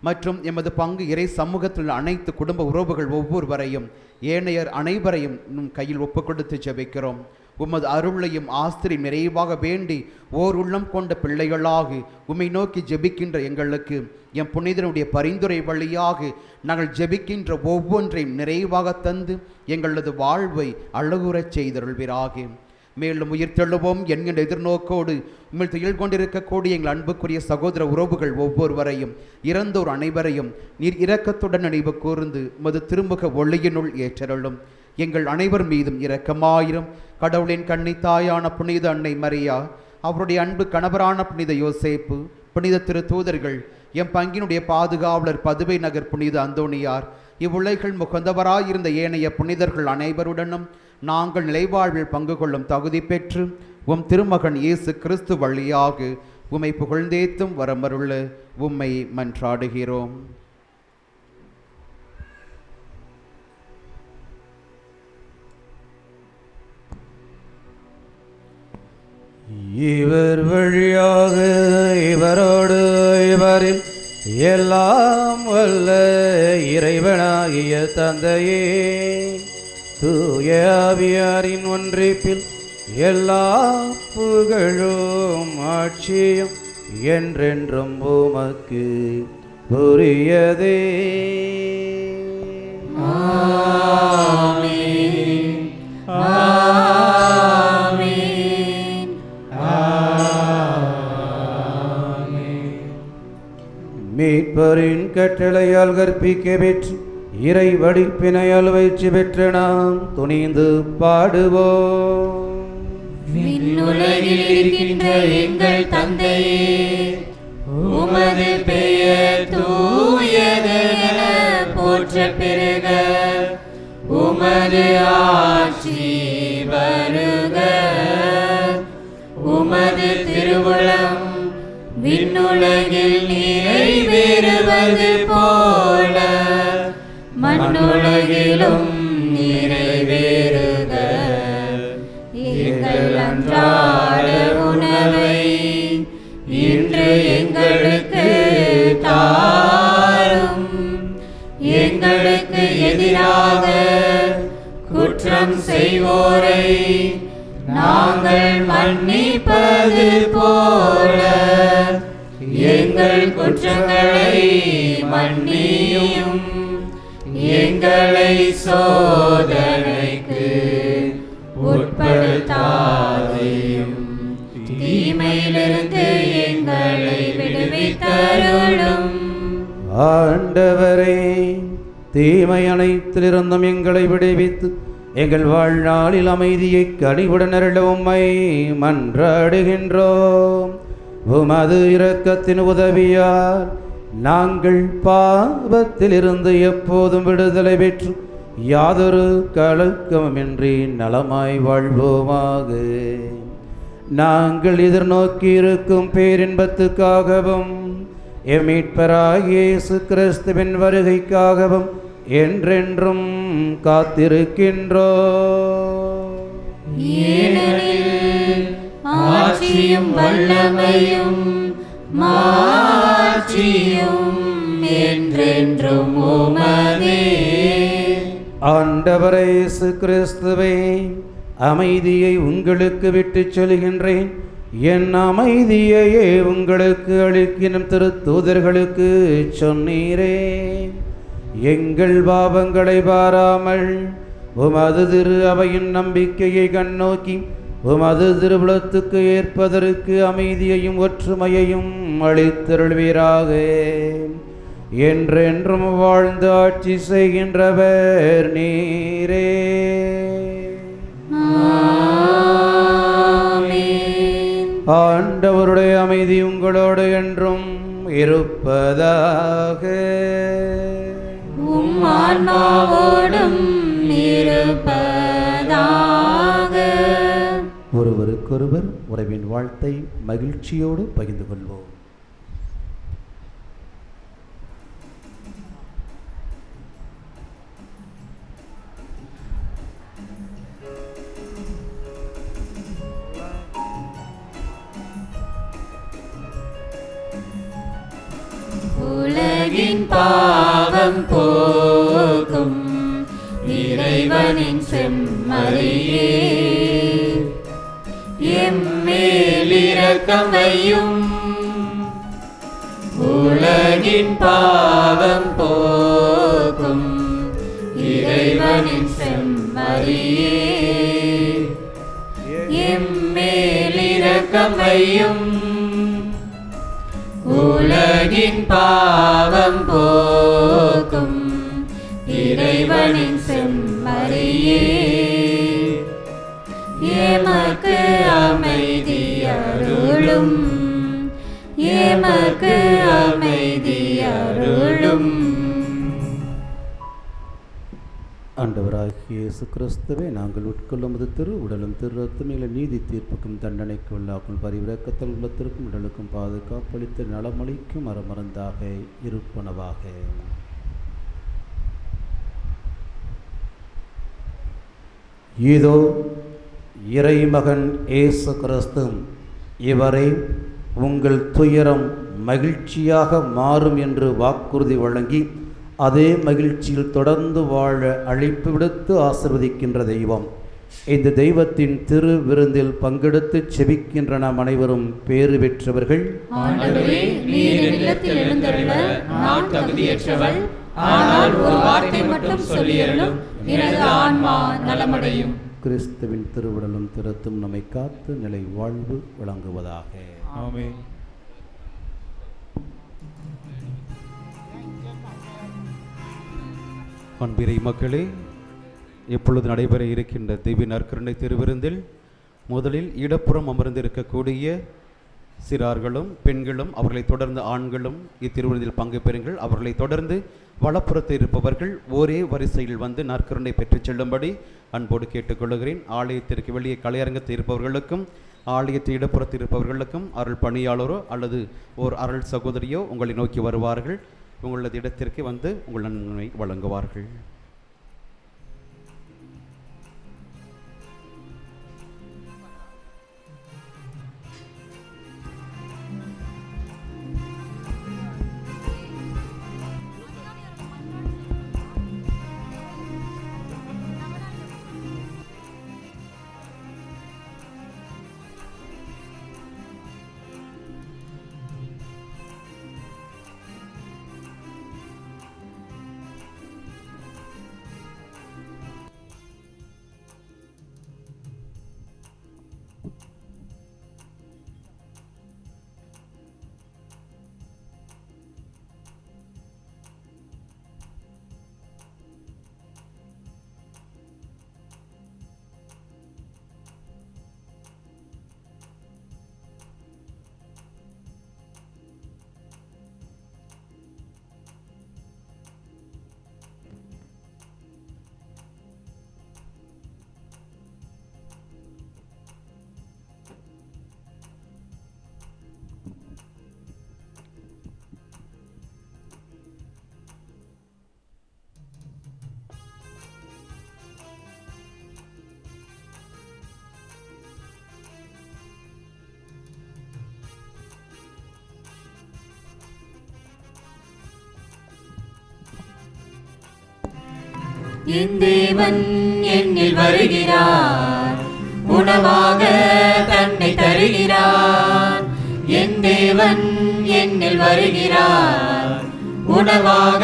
மற்றும் எமது பங்கு இறை சமூகத்தில் அனைத்து குடும்ப உறவுகள் ஒவ்வொருவரையும் ஏனையர் அனைவரையும் நம் கையில் ஒப்புக் கொடுத்து ஜெபிக்கிறோம். உமது அருளையும் ஆஸ்திரி நிறைவாக வேண்டி ஓர் உள்ளம் கொண்ட பிள்ளைகளாக உம்மை நோக்கி ஜெபிக்கின்ற எங்களுக்கு என் புனிதனுடைய பரிந்துரை வழியாக நாங்கள் ஜெபிக்கின்ற ஒவ்வொன்றையும் நிறைவாக தந்து எங்களது வாழ்வை அழகுறச் செய்தருள்வீராக. மேலும் உயிர்த்தெழுவோம் என்கின்ற எதிர்நோக்கோடு உங்கள் துயில் கொண்டிருக்கக்கூடிய எங்கள் அன்புக்குரிய சகோதர உறவுகள் ஒவ்வொருவரையும் இறந்தோர் அனைவரையும் நீர் இரக்கத்துடன் நினைவு கூர்ந்து உமது திருமுக ஒளியினுள் ஏற்றருளும். எங்கள் அனைவர் மீதும் இரக்கமாயிரும். கடவுளின் கன்னி தாயான புனித அன்னை மரியா, அவருடைய அன்பு கணவரான புனித யோசேப்பு, புனித திரு தூதர்கள், எம் பங்கினுடைய பாதுகாவலர் பதுவை நகர் புனித அந்தோணியார், இவ்வுலகில் முகந்தவராயிருந்த ஏனைய புனிதர்கள் அனைவருடனும் நாங்கள் நிலைவாழ்வில் பங்கு கொள்ளும் தகுதி பெற்று உம் திருமகன் இயேசு கிறிஸ்து வழியாக உம்மை புகழ்ந்தேத்தும் வரமருள உம்மை மன்றாடுகிறோம். இவர் வழியாக இவரோடு இவரில் எல்லாம் வல்ல இறைவனாகிய தந்தையே, தூய ஆவியாரின் ஒன்றிப்பில் எல்லா புகழும் ஆட்சியும் என்றென்றும் உமக்கு உரியதே. ஆமென். ஆமென். ஆமென். மீட்பரின் கட்டளையால் கற்பிக்க பெற்று இறை வடிப்பினையால் வெற்றி பெற்ற நாம் துணிந்து பாடுவோம். விண்ணுலகில் இருக்கின்ற எங்கள் தந்தையே, உமது பெயர் தூயதென போற்றப் பெறுக. உமது ஆட்சி வருக. உமது திருவுளம் விண்ணுலகில் நிறைவேறுவது போல மண்ணுலகிலும் நிறைவேறுக. எங்கள் அன்றாட உணவை இன்று எங்களுக்கு தாரும். எங்களுக்கு எதிராக குற்றம் செய்வோரை நாங்கள் மன்னிப்பது போல எங்கள் குற்றங்களை மன்னியும். எங்களை சோதனைக்கு உட்படுத்தாதேயும், தீமையிலிருந்து எங்களை விடுவித்தருளும். ஆண்டவரே, தீமை அனைத்திலிருந்தும் எங்களை விடுவித்து எங்கள் வாழ்நாளில் அமைதியை கனிவுடன் அருள உம்மை மன்றாடுகின்றோம். உமது இரக்கத்தின் உதவியால் நாங்கள் பாவத்திலிருந்து எப்போதும் விடுதலை பெற்று யாதொரு கலக்கமின்றி நலமாய் வாழ்வோமாக. நாங்கள் எதிர்நோக்கி இருக்கும் பேரின்பத்துக்காகவும் எம் மீட்பராகிய இயேசு கிறிஸ்துவின் வருகைக்காகவும் என்றென்றும் காத்திருக்கின்றோம். ஏனெனில் ஆட்சியும் வல்லமையும் மாட்சியும் என்றென்றும் உமதே. ஆண்டவரே இயேசு கிறிஸ்துவே, அமைதியை உங்களுக்கு விட்டுச் செல்கின்றேன், என் அமைதியையே உங்களுக்கு அளிக்கினும் திருத்தூதர்களுக்கு சொன்னீரே. எங்கள் பாவங்களை பாராமல் உமது திரு அவையின் நம்பிக்கையை கண்ணோக்கி உமது திருவுளத்துக்கு ஏற்பதற்கு அமைதியையும் ஒற்றுமையையும் அளித்தருள்வீராக. என்றென்றும் வாழ்ந்து ஆட்சி செய்கின்றவர் நீரே. ஆண்டவருடைய அமைதி உங்களோடு என்றும் இருப்பதாக. உம் ஆன்மாவோடும் இருப்பதாக. ஒருவருக்கொருவர் உறவின் வாழ்த்தை மகிழ்ச்சியோடு பகிர்ந்து கொள்வோம். உலகின் பாவம் போக்கும் இறைவனின் செம்மறியே, எம்மேல் இரக்கம் வையும். உலகின் பாவம் போக்கும் இறைவனின் செம்மறியே, எம்மேல் இரக்கம் வையும். உலகின் பாவம் போக்கும் இறைவனின் செம்மறியே, எமக்கு அமைதி அருளும், எமக்கு அமைதி அருளும். ஆண்டவராகிய இயேசு கிறிஸ்துவே, நாங்கள் உட்கொள்ளும் திரு உடலும் திரு ரத்தமில்லை நீதி தீர்ப்புக்கும் தண்டனைக்கு உள்ளாக்கும் பரிவிரக்கத்தில் உள்ளத்திற்கும் உடலுக்கும் பாதுகாப்பளித்து நலமளிக்கும் மரமருந்தாக இருப்பனவாக. இதோ இறைமகன் இயேசு கிறிஸ்து, இவரை உங்கள் துயரம் மகிழ்ச்சியாக மாறும் என்று வாக்குறுதி வழங்கி அதே மகிழ்ச்சியில் தொடர்ந்து வாழ அழைப்பு விடுத்து ஆசிர்வதிக்கின்ற தெய்வம். இந்த தெய்வத்தின் திரு விருந்தில் பங்கெடுத்து செபிக்கின்ற நாம் அனைவரும் பேறு பெற்றவர்கள். ஆண்டவரே, நீர் என் இல்லத்தில் எழுந்தருள நான் தகுதியற்றவள், ஆனால் ஒரு வார்த்தை மட்டும் சொல்லியருளும், எனது ஆன்மா நலமடையும். கிறிஸ்துவின் திருவுடலும் திருத்தும் நம்மை காத்து நிலை வாழ்வு வழங்குவதாக. ஆமென். அன்பிறை மக்களே, இப்பொழுது நடைபெற இருக்கின்ற திவ்ய நற்கருணை திருவிருந்தில் முதலில் இடப்புறம் அமர்ந்திருக்கக்கூடிய சிறார்களும் பெண்களும் அவர்களை தொடர்ந்து ஆண்களும் இத்திருவிருந்தில் பங்கு பெறுங்கள். அவர்களை தொடர்ந்து வலப்புறத்தில் இருப்பவர்கள் ஒரே வரிசையில் வந்து நற்கருணை பெற்றுச் செல்லும்படி அன்போடு கேட்டுக்கொள்கிறேன். ஆலயத்திற்கு வெளியே கலையரங்கத்தில் இருப்பவர்களுக்கும் ஆலயத்தில் இடப்புறத்தில் இருப்பவர்களுக்கும் அருள் பணியாளரோ அல்லது ஓர் அருள் சகோதரியோ உங்களை நோக்கி வருவார்கள். உங்களது இடத்திற்கு வந்து உங்கள் நன்மை வழங்குவார்கள். என் தேவன் என்னில் வருகிறார், உணவாக தன்னை தருகிறார். என் தேவன் என்னில் வருகிறார், உணவாக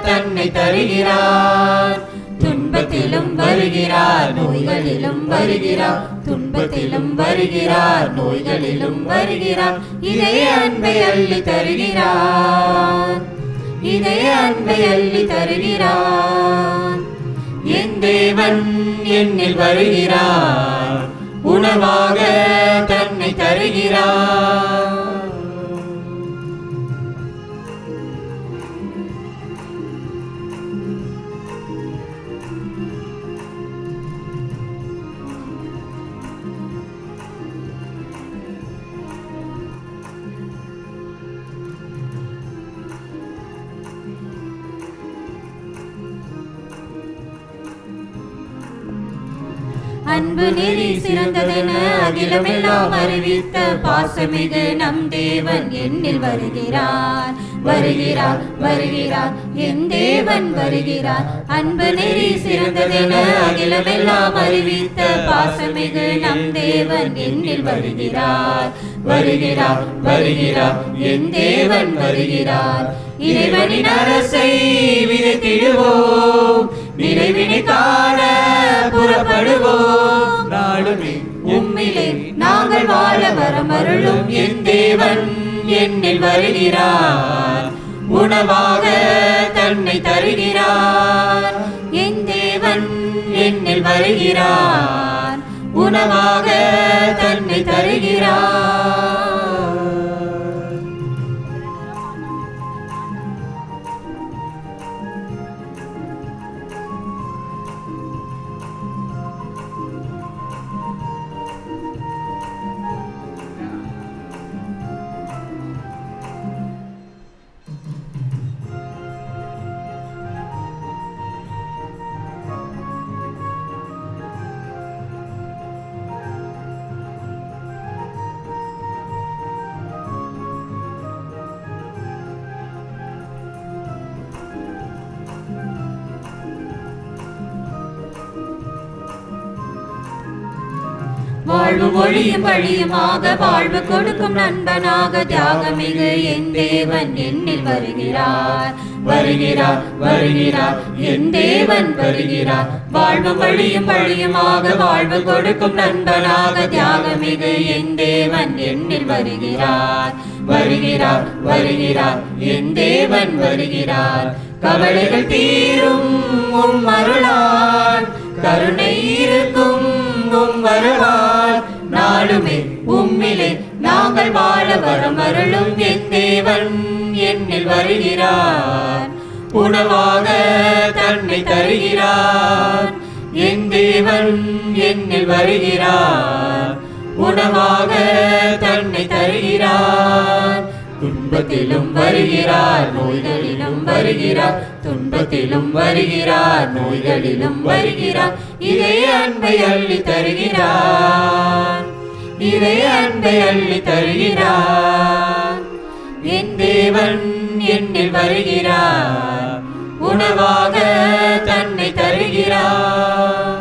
தன்னை தருகிறார். துன்பத்திலும் வருகிறார், நோய்களிலும் வருகிறார். துன்பத்திலும் வருகிறார், நோய்களிலும் வருகிறார். இதே அன்பை அள்ளி தருகிறார். இதய அன்பை அள்ளி தருகிறார். என் தேவன் என்னில் வருகிறார், உணவாக தன்னை தருகிறார். அன்பு நெறி சிறந்ததென அகிலமெல்லாம் அறிவித்த பாசமிகு நம் தேவன் என்னில் வருகிறார், வருகிறார், வருகிறார், என் தேவன் வருகிறார். அன்பு நெறி சிறந்ததென அகிலமெல்லாம் அறிவித்த பாசமிகு நம் தேவன் என்னில் வருகிறார், வருகிறார், வருகிறார், என் தேவன் வருகிறார். இறைவனின் அரசை விதைத்திடுவோம், நிறைவினை காண புறப்படுவோம். நாளுமே உம்மிலே நாங்கள் வாழ வரமருளும் என் தேவன் என்னில் வருகிறார், உணவாக தன்னை தருகிறார். என் தேவன் என்னில் வருகிறார், உணவாக தன்னை தருகிறார். வாழ்வு ஒளியும் வழியுமாக வாழ்வு கொடுக்கும் நண்பனாக தியாகமிகு என் தேவன் என்னில் வருகிறார், வருகிறார், வருகிறார், என் தேவன் வருகிறார். வாழ்வு வழியும் வழியுமாக வாழ்வு கொடுக்கும் நண்பனாக தியாகமிகு என் தேவன் என்னில் வருகிறார், வருகிறார், வருகிறார், என் தேவன் வருகிறார். கவலைகள் தீரும் உம் அருளால், கருணை இருக்கும் உம் வருவார். நாளுமே உம்மிலே நாங்கள் வாழ வரமருளும் என் தேவன் என்னில் வருகிறார், உணவாக தன்னை தருகிறார். என் தேவன் என்னில் வருகிறார், உணவாக தன்னை தருகிறார். துன்பத்திலும் வருகிறார், நோய்களிலும் வருகிறார், துன்பத்திலும் வருகிறார், நோய்களிலும் வருகிறார். இதய அன்பை அள்ளி தருகிறார், இதய அன்பை அள்ளி தருகிறார். என் தேவன் என்னில் வருகிறார், உணவாக தன்னை தருகிறார்.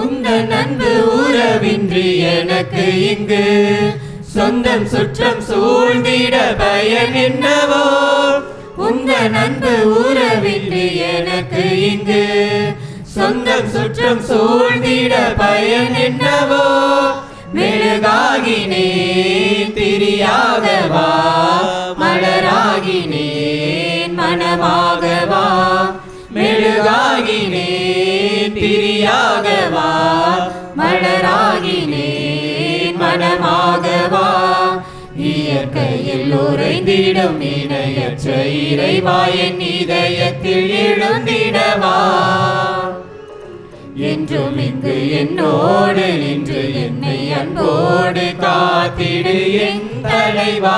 உந்தன் அன்பு உறவின்றி எனக்கு இங்கு சொந்தம் சுற்றம் சூழ்ந்திட பயன் என்னவோ. உந்தன் அன்பு உறவின்றி எனக்கு இங்கு சொந்தம் சுற்றம் சூழ்ந்திட பயன் என்னவோ. மெழுகாகினே திரியாகவா மலராகினேன் மனமாகவா மெழுகாகினேன் திரியாகவா மலராகினேன் மனமாகவா இயற்கையில் உறைந்திடும் இணையற்ற இறைவா என் இதயத்தில் எழுந்திடவா என்றும் இங்கு என்னோடு நின்று என்னை அன்போடு காத்திடு என் தலைவா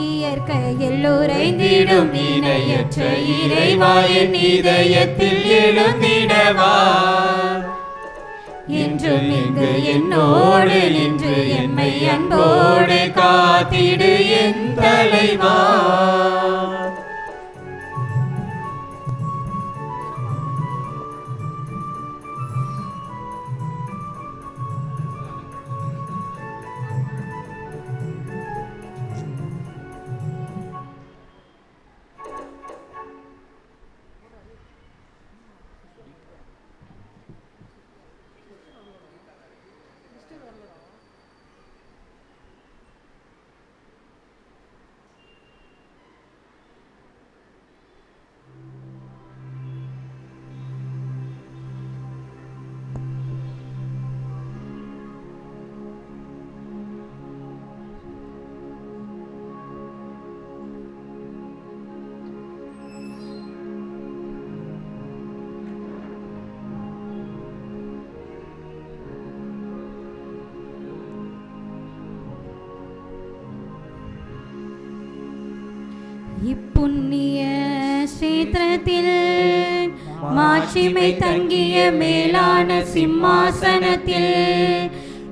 இயற்கையில் உறைந்திடும் இணையற்ற இறைவா என் இதயத்தில் எழுந்திடவா என்றும் இங்கு என்னோடு நின்று என்னை அன்போடு காத்திடு என் தலைவா இப்புண்ணிய சேத்திரத்தில் மாட்சிமை தங்கிய மேலான சிம்மாசனத்தில்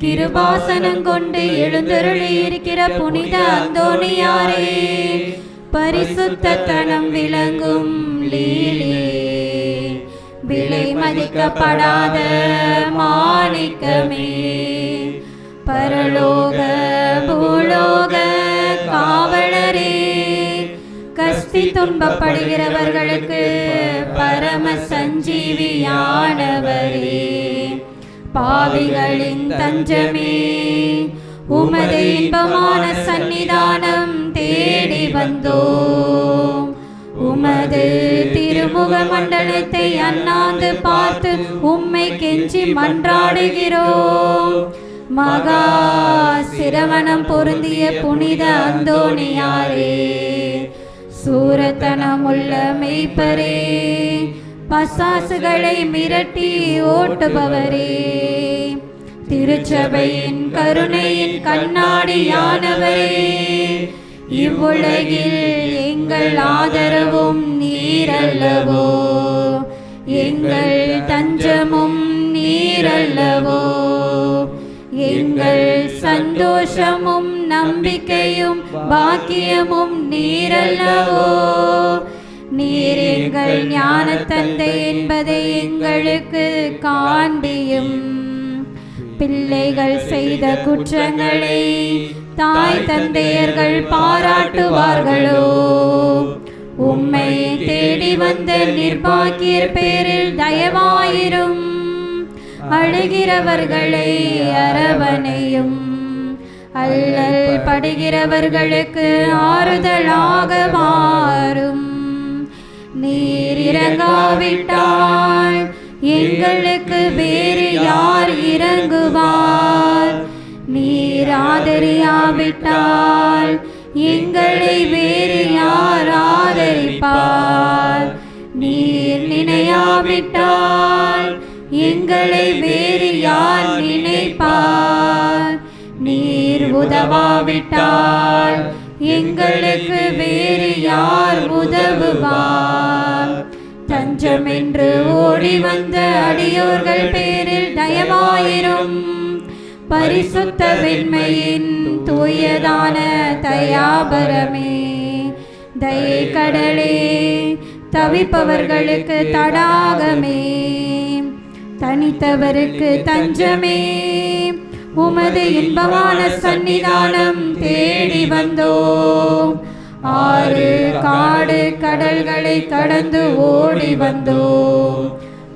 கிருபாசனம் கொண்டு எழுந்தருளி இருக்கிற புனித அந்தோணியாரே பரிசுத்த தனம் விளங்கும் லீலே விலை மதிக்கப்படாத மாணிக்கமே பரலோக பூலோக காவலரே கஸ்தி துன்பப்படுகிறவர்களுக்கு பரம சஞ்சீவியானவரே பாவிகளின் தஞ்சமே உமது இன்பமான சன்னிதானம் தேடி வந்தோம் உமது திருமுக மண்டலத்தை அண்ணாந்து பார்த்து உம்மை கெஞ்சி மன்றாடுகிறோம் மகா சிரவணம் பொருந்திய புனித அந்தோணியாரே சூரத்தனமுள்ள மெய்ப்பரே பசாசுகளை மிரட்டி ஓட்டுபவரே திருச்சபையின் கருணையின் கண்ணாடியானவரே இவ்வுலகில் எங்கள் ஆதரவும் நீரல்லவோ எங்கள் தஞ்சமும் நீரல்லவோ எங்கள் சந்தோஷமும் நம்பிக்கையும் பாக்கியமும் நீரல்லவோ நீர் எங்கள் ஞான தந்தை என்பதை எங்களுக்கு காண்பியும் பிள்ளைகள் செய்த குற்றங்களை தாய் தந்தையர்கள் பாராட்டுவார்களோ உம்மை தேடி வந்த நிர்பாக்கியர் பேரில் தயவாயிரும் அழுகிறவர்களை அரவணையும் அல்லல் படுகிறவர்களுக்கு ஆறுதலாக மாறும் நீர் இறங்காவிட்டால் எங்களுக்கு வேறு யார் இறங்குவார் நீர் ஆதரியாவிட்டால் எங்களை வேறு யார் ஆதரிப்பார் நீர் நினையாவிட்டால் எங்களை வேறு யார் நினைப்பார் நீர் உதவாவிட்டால் எங்களுக்கு வேறு யார் உதவுவார் தஞ்சம் என்று ஓடி வந்த அடியோர்கள் பேரில் தயவாயிரும் பரிசுத்த வெண்மையின் தூயதான தயாபரமே தயை கடலே தவிப்பவர்களுக்கு தடாகமே தனித்தவருக்கு தஞ்சமே உமது இன்பமான சன்னிதானம் தேடி வந்தோம் ஆறு காடு கடல்களை கடந்து ஓடி வந்தோம்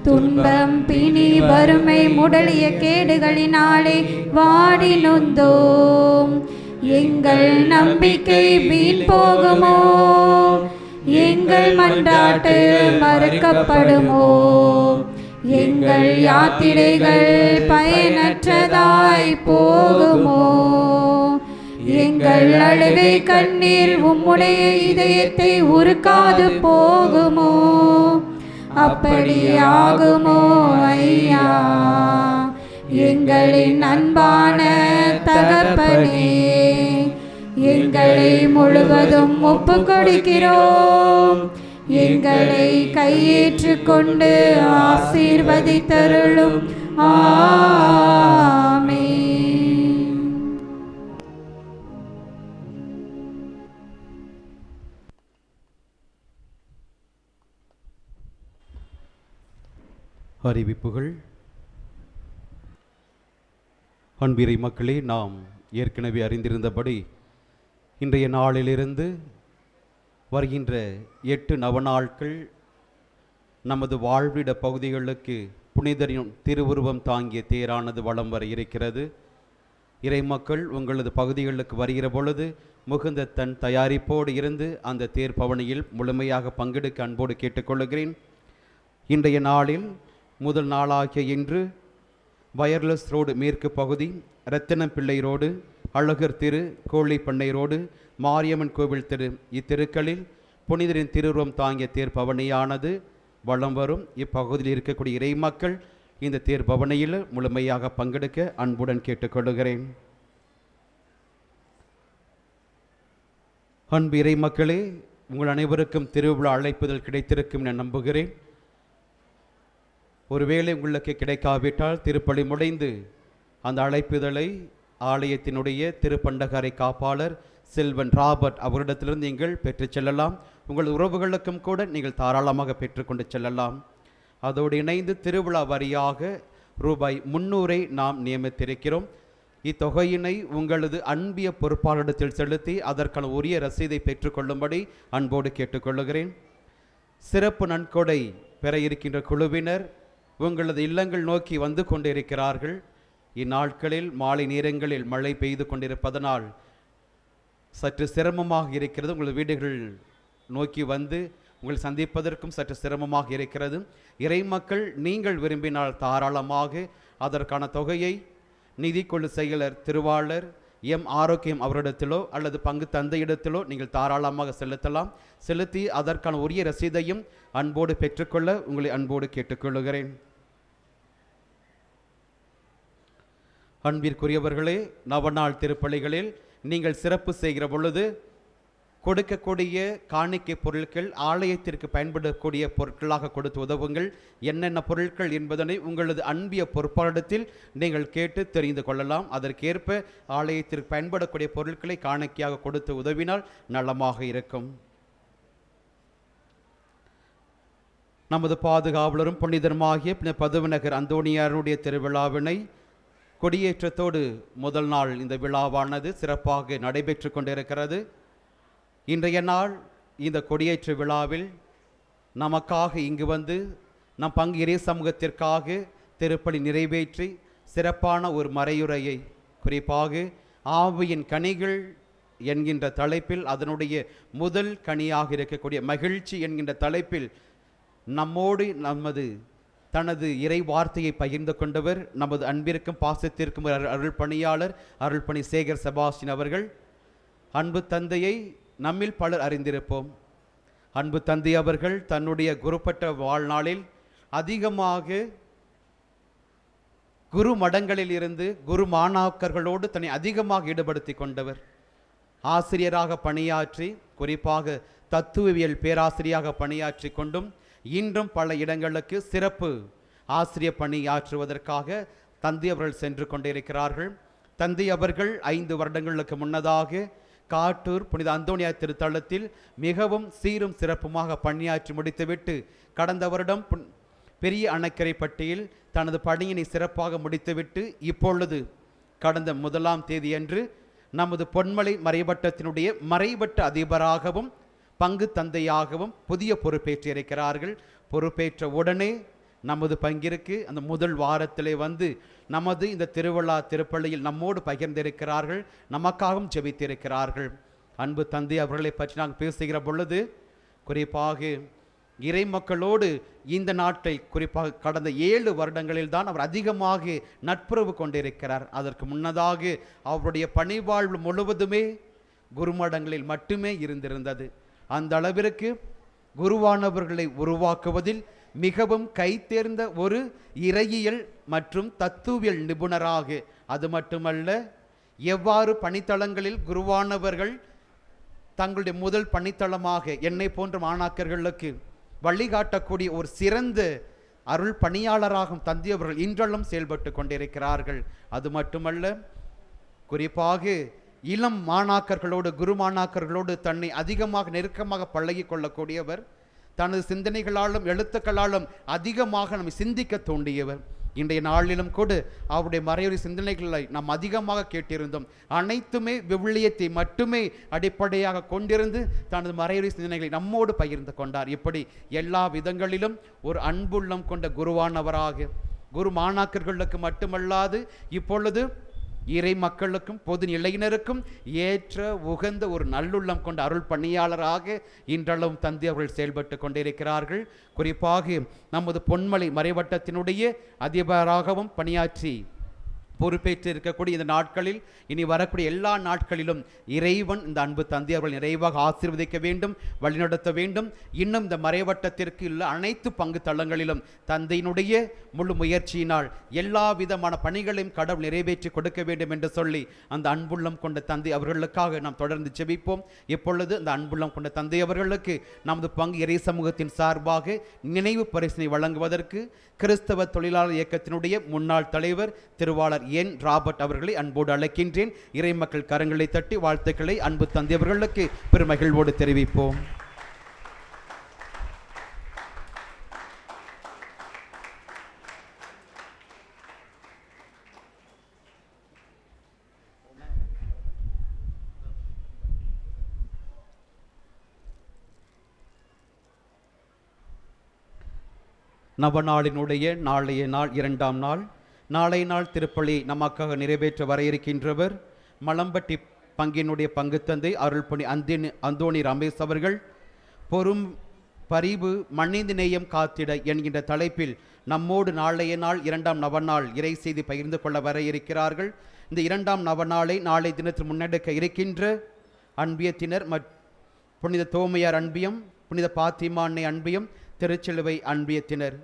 துன்பம் பிணி வறுமை முதலிய கேடுகளினாலே வாடி நொந்தோம். எங்கள் நம்பிக்கை வீண் போகுமோ? எங்கள் மன்றாட்டு மறுக்கப்படுமோ? எங்கள் யாத்திரைகள் பயனற்றதாய் போகுமோ? எங்கள் அழுகை கண்ணீர் உம்முடைய இதயத்தை உருக்காது போகுமோ? அப்படியாகுமோ ஐயா? எங்களின் அன்பான தகப்பனே, எங்களை முழுவதும் ஒப்பு கொடுக்கிறோம். எங்களை கையேற்று கொண்டு ஆசீர்வதித்தருளும். ஆமென். அறிவிப்புகள். அன்பிறை மக்களே, நாம் ஏற்கனவே அறிந்திருந்தபடி இன்றைய நாளிலிருந்து வருகின்ற 8 நவநாட்கள் நமது வாழ்விட பகுதிகளுக்கு புனிதரின் திருவுருவம் தாங்கிய தேரானது வலம் வர இருக்கிறது. இறைமக்கள் உங்களது பகுதிகளுக்கு வருகிற பொழுது முகுந்த தன் தயாரிப்போடு இருந்து அந்த தேர் பவனியில் முழுமையாக பங்கெடுக்க அன்போடு கேட்டுக்கொள்கிறேன். இன்றைய நாளில் முதல் நாளாகிய இன்று வயர்லெஸ் ரோடு மேற்கு பகுதி, ரத்தினம் பிள்ளை ரோடு, அழகர் திரு, கோழிப்பண்ணை ரோடு, மாரியம்மன் கோவில் திரு, இத்திருக்களில் புனிதரின் திருவுருவம் தாங்கிய தேர் பவனியானது வலம் வரும். இப்பகுதியில் இருக்கக்கூடிய இறை மக்கள் இந்த தேர் பவனியில் முழுமையாக பங்கெடுக்க அன்புடன் கேட்டுக்கொள்கிறேன். அன்பு இறை மக்களே, உங்கள் அனைவருக்கும் திருவிழா அழைப்புதல் கிடைத்திருக்கும் என நம்புகிறேன். ஒருவேளை உங்களுக்கு கிடைக்காவிட்டால் திருப்பலி முடிந்து அந்த அழைப்புதலை ஆலயத்தினுடைய திருப்பண்டகரை காப்பாளர் செல்வன் ராபர்ட் அவரிடத்திலிருந்து நீங்கள் பெற்று செல்லலாம். உங்கள் உறவுகளுக்கும் கூட நீங்கள் தாராளமாக பெற்றுக்கொண்டு செல்லலாம். அதோடு இணைந்து திருவிழா வரியாக ரூபாய் 300 நாம் நியமித்திருக்கிறோம். இத்தொகையினை உங்களது அன்பிய பொறுப்பாளரிடத்தில் செலுத்தி அதற்கான உரிய ரசீதை பெற்றுக்கொள்ளும்படி அன்போடு கேட்டுக்கொள்ளுகிறேன். சிறப்பு நன்கொடை பெற இருக்கின்ற குழுவினர் உங்களது இல்லங்கள் நோக்கி வந்து கொண்டிருக்கிறார்கள். இந்நாட்களில் மாலை நேரங்களில் மழை பெய்து கொண்டிருப்பதனால் சற்று சிரமமாக இருக்கிறது. உங்கள் வீடுகள் நோக்கி வந்து உங்களை சந்திப்பதற்கும் சற்று சிரமமாக இருக்கிறது. இறை மக்கள் நீங்கள் விரும்பினால் தாராளமாக அதற்கான தொகையை நிதிக்குழு செயலர் திருவாளர் எம் ஆரோக்கியம் அவரிடத்திலோ அல்லது பங்கு தந்தையிடத்திலோ நீங்கள் தாராளமாக செலுத்தலாம். செலுத்தி அதற்கான உரிய ரசீதையும் அன்போடு பெற்றுக்கொள்ள உங்களை அன்போடு கேட்டுக்கொள்கிறேன். அன்பிற்குரியவர்களே, நவநாள் திருப்பலிகளில் நீங்கள் சிறப்பு செய்கிற பொழுது கொடுக்கக்கூடிய காணிக்கை பொருட்கள் ஆலயத்திற்கு பயன்படக்கூடிய பொருட்களாக கொடுத்து உதவுங்கள். என்னென்ன பொருட்கள் என்பதனை உங்களது அன்பிய பொறுப்பாளரிடத்தில் நீங்கள் கேட்டு தெரிந்து கொள்ளலாம். அதற்கேற்ப ஆலயத்திற்கு பயன்படக்கூடிய பொருட்களை காணிக்கையாக கொடுத்து உதவினால் நலமாக இருக்கும். நமது பாதுகாவலரும் புனிதருமாகிய பதுவநகர் அந்தோணியாருடைய திருவிழாவினை கொடியேற்றத்தோடு முதல் நாள் இந்த விழாவானது சிறப்பாக நடைபெற்று கொண்டிருக்கிறது. இன்றைய நாள் இந்த கொடியேற்ற விழாவில் நமக்காக இங்கு வந்து நம் பங்கு இறை சமூகத்திற்காக திருப்பலி நிறைவேற்றி சிறப்பான ஒரு மறையுரையை, குறிப்பாக ஆவியின் கனிகள் என்கின்ற தலைப்பில் அதனுடைய முதல் கனியாக இருக்கக்கூடிய மகிழ்ச்சி என்கின்ற தலைப்பில் நம்மோடு தனது இறை வார்த்தையை பகிர்ந்து கொண்டவர் நமது அன்பிற்கும் பாசத்திற்கும் அருள் பணியாளர் அருள்பணி சேகர் செபாஸ்டின் அவர்கள். அன்பு தந்தையை நம்மில் பலர் அறிந்திருப்போம். அன்பு தந்தை அவர்கள் தன்னுடைய குருப்பட்ட வாழ்நாளில் அதிகமாக குரு மடங்களில் இருந்து குரு மாணாக்கர்களோடு தன்னை அதிகமாக ஈடுபடுத்தி கொண்டவர். ஆசிரியராக பணியாற்றி, குறிப்பாக தத்துவவியல் பேராசிரியராக பணியாற்றி கொண்டும் இன்றும் பல இடங்களுக்கு சிறப்பு ஆசிரியர் பணியாற்றுவதற்காக தந்தை அவர்கள் சென்று கொண்டிருக்கிறார்கள். தந்தை அவர்கள் 5 வருடங்களுக்கு முன்னதாக காட்டூர் புனித அந்தோணியார் திருத்தலத்தில் மிகவும் சீரும் சிறப்புமாக பணியாற்றி முடித்துவிட்டு கடந்த வருடம் பெரிய அணைக்கரைப்பட்டியில் தனது பணியினை சிறப்பாக முடித்துவிட்டு இப்பொழுது கடந்த 1ஆம் தேதியன்று நமது பொன்மலை மறைவட்டத்தினுடைய மறைவட்ட அதிபராகவும் பங்கு தந்தையாகவும் புதிய பொறுப்பேற்றிருக்கிறார்கள். பொறுப்பேற்ற உடனே நமது பங்கிற்கு அந்த முதல் வாரத்திலே வந்து நமது இந்த திருவிழா திருப்பள்ளியில் நம்மோடு பகிர்ந்திருக்கிறார்கள், நமக்காகவும் ஜெபித்திருக்கிறார்கள். அன்பு தந்தை அவர்களை பற்றி நாங்கள் பேசுகிற பொழுது குறிப்பாக இறை மக்களோடு இந்த நாட்டை குறிப்பாக கடந்த 7 வருடங்களில் தான் அவர் அதிகமாக நட்புறவு கொண்டிருக்கிறார். அதற்கு முன்னதாக அவருடைய பணிவாழ்வு முழுவதுமே குருமடங்களில் மட்டுமே இருந்திருந்தது. அந்த அளவிற்கு குருவானவர்களை உருவாக்குவதில் மிகவும் கைத்தேர்ந்த ஒரு இறையியல் மற்றும் தத்துவியல் நிபுணராக, அது மட்டுமல்ல எவ்வாறு பணித்தளங்களில் குருவானவர்கள் தங்களுடைய முதல் பணித்தளமாக என்னை போன்ற மாணாக்கர்களுக்கு வழிகாட்டக்கூடிய ஒரு சிறந்த அருள் பணியாளராகும் தந்தை அவர்கள் இன்றளவும் செயல்பட்டு கொண்டிருக்கிறார்கள். அது மட்டுமல்ல குறிப்பாக இளம் மாணாக்கர்களோடு குரு மாணாக்கர்களோடு தன்னை அதிகமாக நெருக்கமாக பழகி கொள்ளக்கூடியவர், தனது சிந்தனைகளாலும் எழுத்துக்களாலும் அதிகமாக நம்மை சிந்திக்க தூண்டியவர். இன்றைய நாளிலும் கூட அவருடைய மறையுறை சிந்தனைகளை நாம் அதிகமாக கேட்டிருந்தோம். அனைத்துமே விவிலியத்தை மட்டுமே அடிப்படையாக கொண்டிருந்து தனது மறையுறை சிந்தனைகளை நம்மோடு பகிர்ந்து கொண்டார். இப்படி எல்லா விதங்களிலும் ஒரு அன்புள்ளம் கொண்ட குருவானவராக குரு மாணாக்கர்களுக்கு மட்டுமல்லாது இப்பொழுது இறை மக்களுக்கும் பொது நிலையினருக்கும் ஏற்ற உகந்த ஒரு நல்லுள்ளம் கொண்ட அருள் பணியாளராக இன்றளவும் தந்தை அவர்கள் செயல்பட்டு கொண்டிருக்கிறார்கள். குறிப்பாக நமது பொன்மலை மறைவட்டத்தினுடைய அதிபராகவும் பணியாற்றி பொறுப்பேற்று இருக்கக்கூடிய இந்த நாட்களில் இனி வரக்கூடிய எல்லா நாட்களிலும் இறைவன் இந்த அன்பு தந்தை அவர்கள் நிறைவாக ஆசீர்வதிக்க வேண்டும், வழிநடத்த வேண்டும். இன்னும் இந்த மறைவட்டத்திற்கு உள்ள அனைத்து பங்கு தளங்களிலும் தந்தையினுடைய முழு முயற்சியினால் எல்லா விதமான பணிகளையும் கடவுள் நிறைவேற்றி கொடுக்க வேண்டும் என்று சொல்லி அந்த அன்புள்ளம் கொண்ட தந்தை அவர்களுக்காக நாம் தொடர்ந்து ஜெபிப்போம். இப்பொழுது அந்த அன்புள்ளம் கொண்ட தந்தை அவர்களுக்கு நமது பங்கு இறை சமூகத்தின் சார்பாக நினைவு பரிசினை வழங்குவதற்கு கிறிஸ்தவ தொழிலாளர் இயக்கத்தினுடைய முன்னாள் தலைவர் திருவாளர் என் ராபர்ட் அவர்களை அன்போடு அழைக்கின்றேன். இறை மக்கள் கரங்களை தட்டி வாழ்த்துக்களை அன்பு தந்தை அவர்களுக்கு பெருமகிழ்வோடு தெரிவிப்போம். நவநாளினுடைய நாளைய நாள் 2ஆம் நாள், நாளை நாள் திருப்பலி நமக்காக நிறைவேற்ற வர இருக்கின்றவர் மலம்பட்டி பங்கினுடைய பங்கு தந்தை அருள்பணி அந்தோணி ரமேஷ் அவர்கள் பொறும் பரிவு மனித நேயம் காத்திட என்கின்ற தலைப்பில் நம்மோடு நாளைய நாள் 2ஆம் நவநாள் இறை செய்தி பகிர்ந்து கொள்ள வர இருக்கிறார்கள். இந்த 2ஆம் நவநாளை நாளை தினத்தில் முன்னெடுக்க இருக்கின்ற அன்பியத்தினர் புனித தோமையார் அன்பியம், புனித பாத்திமா அன்னை அன்பியம், திருச்சிலுவை அன்பியத்தினர்.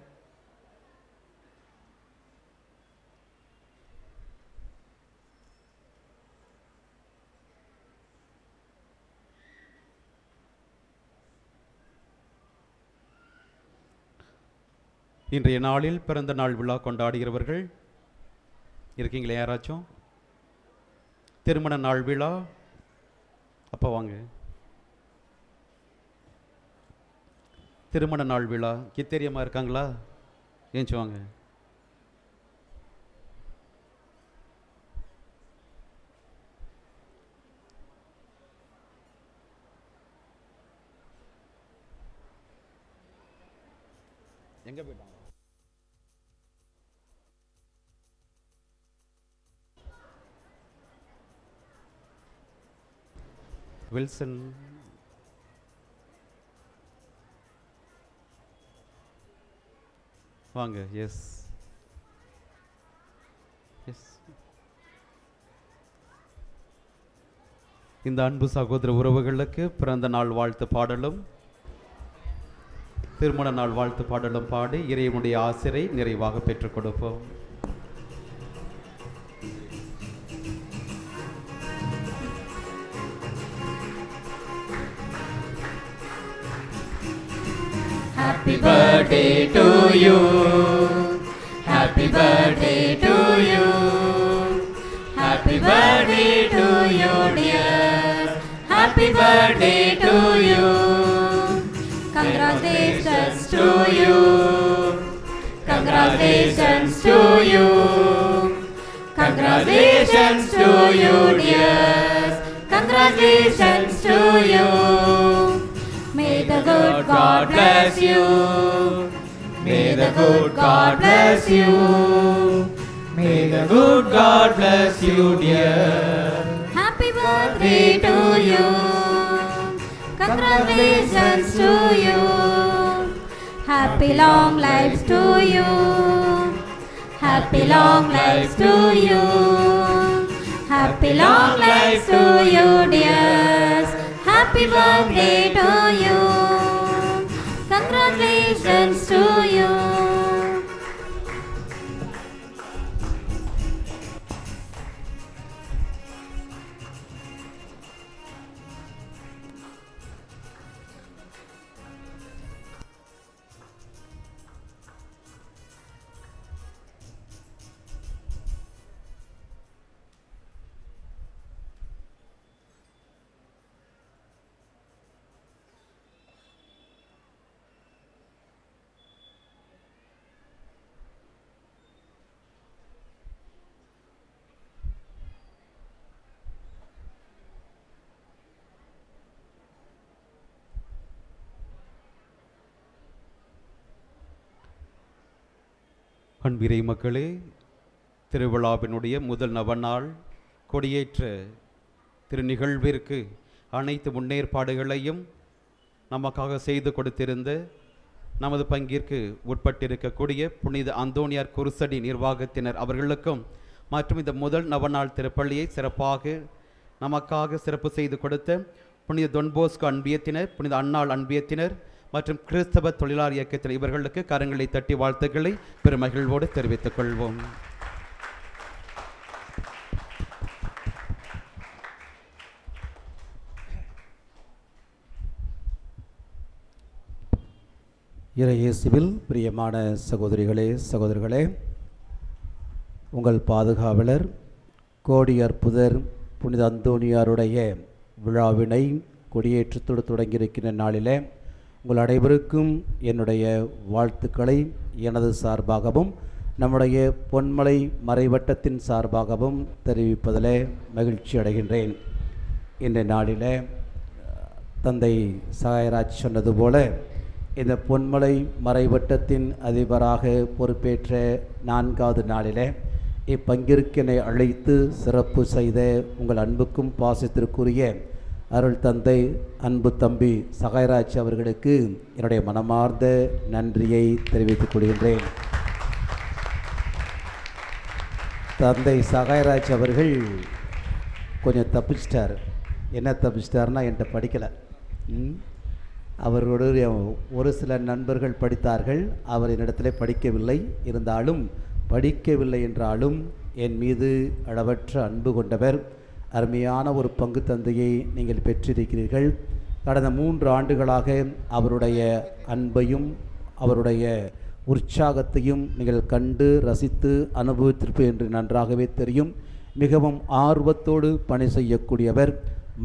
இன்றைய நாளில் பிறந்த நாள் விழா கொண்டாடுகிறவர்கள் இருக்கீங்களா? யாராச்சும் திருமண நாள் விழா? அப்போ வாங்க. திருமண நாள் விழா கித்தேரியமாக இருக்காங்களா? ஏஞ்சி வாங்க. எங்கே போயிட்டாங்க? வில்சன் வாங்க. Yes yes. இந்த அன்பு சகோதர உறவுகளுக்கு பிறந்த நாள் வாழ்த்து பாடலும் திருமண நாள் வாழ்த்து பாடலும் பாடி இறைவனுடைய ஆசிரை நிறைவாக பெற்றுக் கொடுப்போம். Happy birthday to you. Happy birthday to you. Happy birthday to you, dear. Happy birthday to you. Congratulations to you. Congratulations to you. Congratulations to you, dear. Congratulations to you. May the good God bless you. May the good God bless you. May the good God bless you, dear. Happy birthday to you. Congratulations to you. Happy long lives to you. Happy long lives to you. Happy long lives to you, dears. Happy birthday to you. Congratulations to you. அன்பிறை மக்களே, திருவிழாவினுடைய முதல் நவநாள் கொடியேற்ற திருநிகழ்விற்கு அனைத்து முன்னேற்பாடுகளையும் நமக்காக செய்து கொடுத்திருந்த நமது பங்கிற்கு உட்பட்டிருக்கக்கூடிய புனித அந்தோனியார் குருசடி நிர்வாகத்தினர் அவர்களுக்கும் மற்றும் இந்த முதல் நவநாள் திருப்பள்ளியை சிறப்பாக நமக்காக சிறப்பு செய்து கொடுத்த புனித தொன்போஸ்கோ அன்பியத்தினர், புனித அன்னாள் அன்பியத்தினர் மற்றும் கிறிஸ்தவ தொழிலாளர் இயக்கத்தில் இவர்களுக்கு கரங்களை தட்டி வாழ்த்துக்களை பெருமகிழ்வோடு தெரிவித்துக் கொள்வோம். இயேசுவில் பிரியமான சகோதரிகளே, சகோதரர்களே, உங்கள் பாதுகாவலர் கோடி அற்புதர் புனித அந்தோனியாருடைய விழாவினை கொடியேற்றத்தோடு தொடங்கியிருக்கின்ற நாளிலே உங்கள் அனைவருக்கும் என்னுடைய வாழ்த்துக்களை எனது சார்பாகவும் நம்முடைய பொன்மலை மறைவட்டத்தின் சார்பாகவும் தெரிவிப்பதில் மகிழ்ச்சி அடைகின்றேன். இந்த நாளில் தந்தை சாயராஜ் சொன்னது போல இந்த பொன்மலை மறைவட்டத்தின் அதிபராக பொறுப்பேற்ற 4வது நாளில் இப்பங்கிற்கினை அழைத்து சிறப்பு செய்த உங்கள் அன்புக்கும் பாசத்திற்குரிய அருள் தந்தை அன்பு தம்பி சகாயராஜ் அவர்களுக்கு என்னுடைய மனமார்ந்த நன்றியை தெரிவித்துக் கொள்கின்றேன். தந்தை சகாயராஜ் அவர்கள் கொஞ்சம் தப்பிச்சிட்டார். என்ன தப்பிச்சிட்டார்னா, என்கிட்ட படிக்கலை. அவரோடு ஒரு சில நண்பர்கள் படித்தார்கள். அவர் என்னிடத்தில் படிக்கவில்லை. இருந்தாலும் படிக்கவில்லை என்றாலும் என் மீது அளவற்ற அன்பு கொண்டவர். அருமையான ஒரு பங்கு தந்தையை நீங்கள் பெற்றிருக்கிறீர்கள். கடந்த 3 ஆண்டுகளாக அவருடைய அன்பையும் அவருடைய உற்சாகத்தையும் நீங்கள் கண்டு ரசித்து அனுபவித்திருப்பீர்கள் என்று நன்றாகவே தெரியும். மிகவும் ஆர்வத்தோடு பணி செய்யக்கூடியவர்,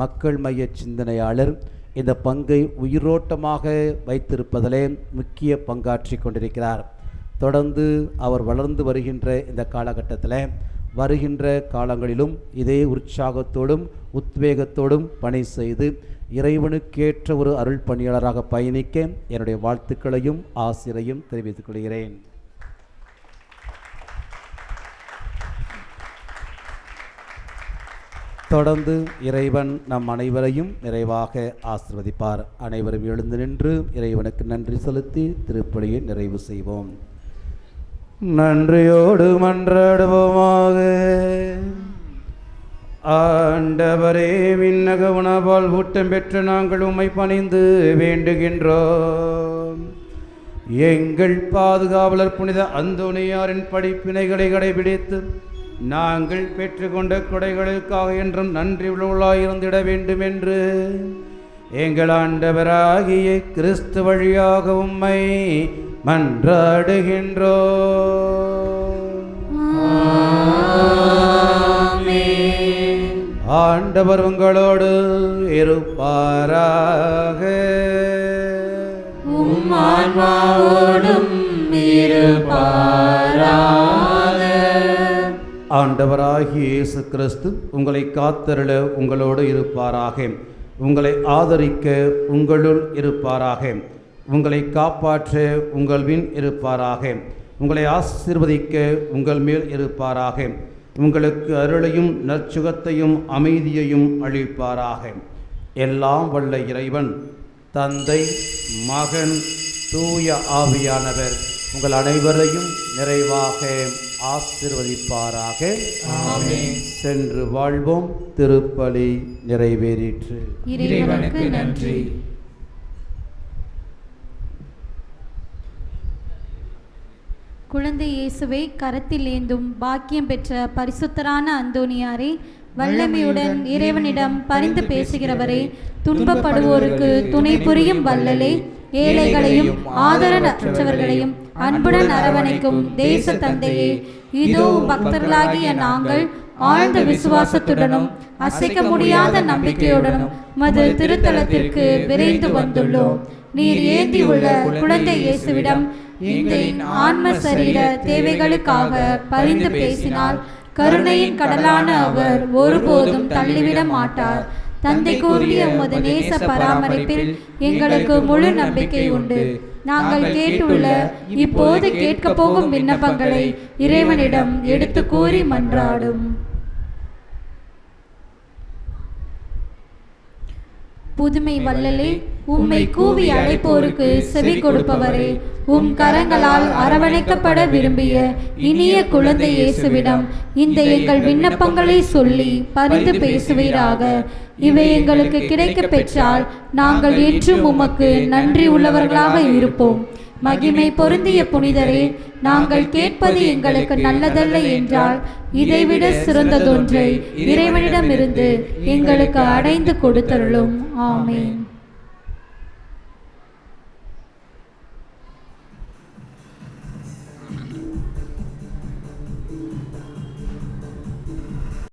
மக்கள் மைய சிந்தனையாளர். இந்த பங்கை உயிரோட்டமாக வைத்திருப்பதிலே முக்கிய பங்காற்றி கொண்டிருக்கிறார். தொடர்ந்து அவர் வளர்ந்து வருகின்ற இந்த காலகட்டத்தில் வருகின்ற காலங்களிலும் இதே உற்சாகத்தோடும் உத்வேகத்தோடும் பணி செய்து இறைவனுக்கேற்ற ஒரு அருள் பணியாளராக பயணிக்க என்னுடைய வாழ்த்துக்களையும் ஆசிரையும் தெரிவித்துக் கொள்கிறேன். தொடர்ந்து இறைவன் நம் அனைவரையும் நிறைவாக ஆசீர்வதிப்பார். அனைவரும் எழுந்து நின்று இறைவனுக்கு நன்றி செலுத்தி திருப்பலியை நிறைவு செய்வோம். நன்றியோடு மன்றாடுவோமாக. ஆண்டவரே, விண்ணக உணவால் ஊட்டம் பெற்ற நாங்கள் உம்மை பணிந்து வேண்டுகின்றோம். எங்கள் பாதுகாவலர் புனித அந்தோனியாரின் படிப்பினைகளை கடைபிடித்து நாங்கள் பெற்றுக்கொண்ட கொடைகளுக்காக என்றும் நன்றி உள்ளவர்களாயிருந்திட வேண்டும் என்று எங்கள் ஆண்டவராகிய கிறிஸ்து வழியாக உம்மை மன்றாடுகின்றோம். ஆண்டவர் உங்களோடு இருப்பாராக. உம் ஆன்மாவோடும் இருப்பாராக. ஆண்டவராகிய இயேசு கிறிஸ்து உங்களை காத்தருள உங்களோடு இருப்பாராக. உங்களை ஆதரிக்க உங்களுள் இருப்பாராக. உங்களை காப்பாற்ற உங்கள் வின் இருப்பாராக. உங்களை ஆசீர்வதிக்க உங்கள் மேல் இருப்பாராக. உங்களுக்கு அருளையும் நற்சுகத்தையும் அமைதியையும் அளிப்பாராக. எல்லாம் வல்ல இறைவன் தந்தை, மகன், தூய ஆவியானவர் உங்கள் அனைவரையும் நிறைவாக ஆசீர்வதிப்பாராக. சென்று வாழ்வோம். திருப்பலி நிறைவேறிற்று. இறைவனுக்கு நன்றி. குழந்தை இயேசுவை கரத்தில் ஏந்தும் பாக்கியம் பெற்ற பரிசுத்தரான அந்தோனியாரே, வல்லமையுடன் இறைவனிடம் பரிந்து பேசுகிறவரே, துன்பப்படுவோருக்கு துணை புரியும் வல்லலே, ஏழைகளையும் ஆதரவற்றவர்களையும் அன்புடன் அரவணைக்கும் தேச தந்தையே, இதோ பக்தர்களாகிய நாங்கள் ஆழ்ந்த விசுவாசத்துடனும் அசைக்க முடியாத நம்பிக்கையுடனும் மது திருத்தலத்திற்கு விரைந்து வந்துள்ளோம். நீர் ஏந்தியுள்ள குழந்தை இயேசுவிடம் எங்களின் ஆன்ம சரீர தேவைகளுக்காக பரிந்து பேசினால் கருணையின் கடலான அவர் ஒருபோதும் தள்ளிவிட மாட்டார். தந்தை கூறிய உமது நேச பராமரிப்பில் எங்களுக்கு முழு நம்பிக்கை உண்டு. நாங்கள் கேட்டுள்ள இப்போது கேட்கப் போகும் விண்ணப்பங்களை இறைவனிடம் எடுத்து கூறி மன்றாடும். புதுமை வல்லலே, உம்மை கூவி அழைப்போருக்கு செவி கொடுப்பவரே, உம் கரங்களால் அரவணைக்கப்பட விரும்பிய இனிய குழந்தை இயேசுவிடம் இந்த எங்கள் விண்ணப்பங்களை சொல்லி பரிந்து பேசுவீராக. இவை எங்களுக்கு கிடைக்க பெற்றால் நாங்கள் என்றும் உமக்கு நன்றி உள்ளவர்களாக இருப்போம். மகிமை பொருந்திய புனிதரே, நாங்கள் கேட்பது எங்களுக்கு நல்லதல்ல என்றால் இதைவிட சிறந்ததொன்றை இறைவனிடமிருந்து எங்களுக்கு அடைந்து கொடுத்தருளும். ஆமேன்.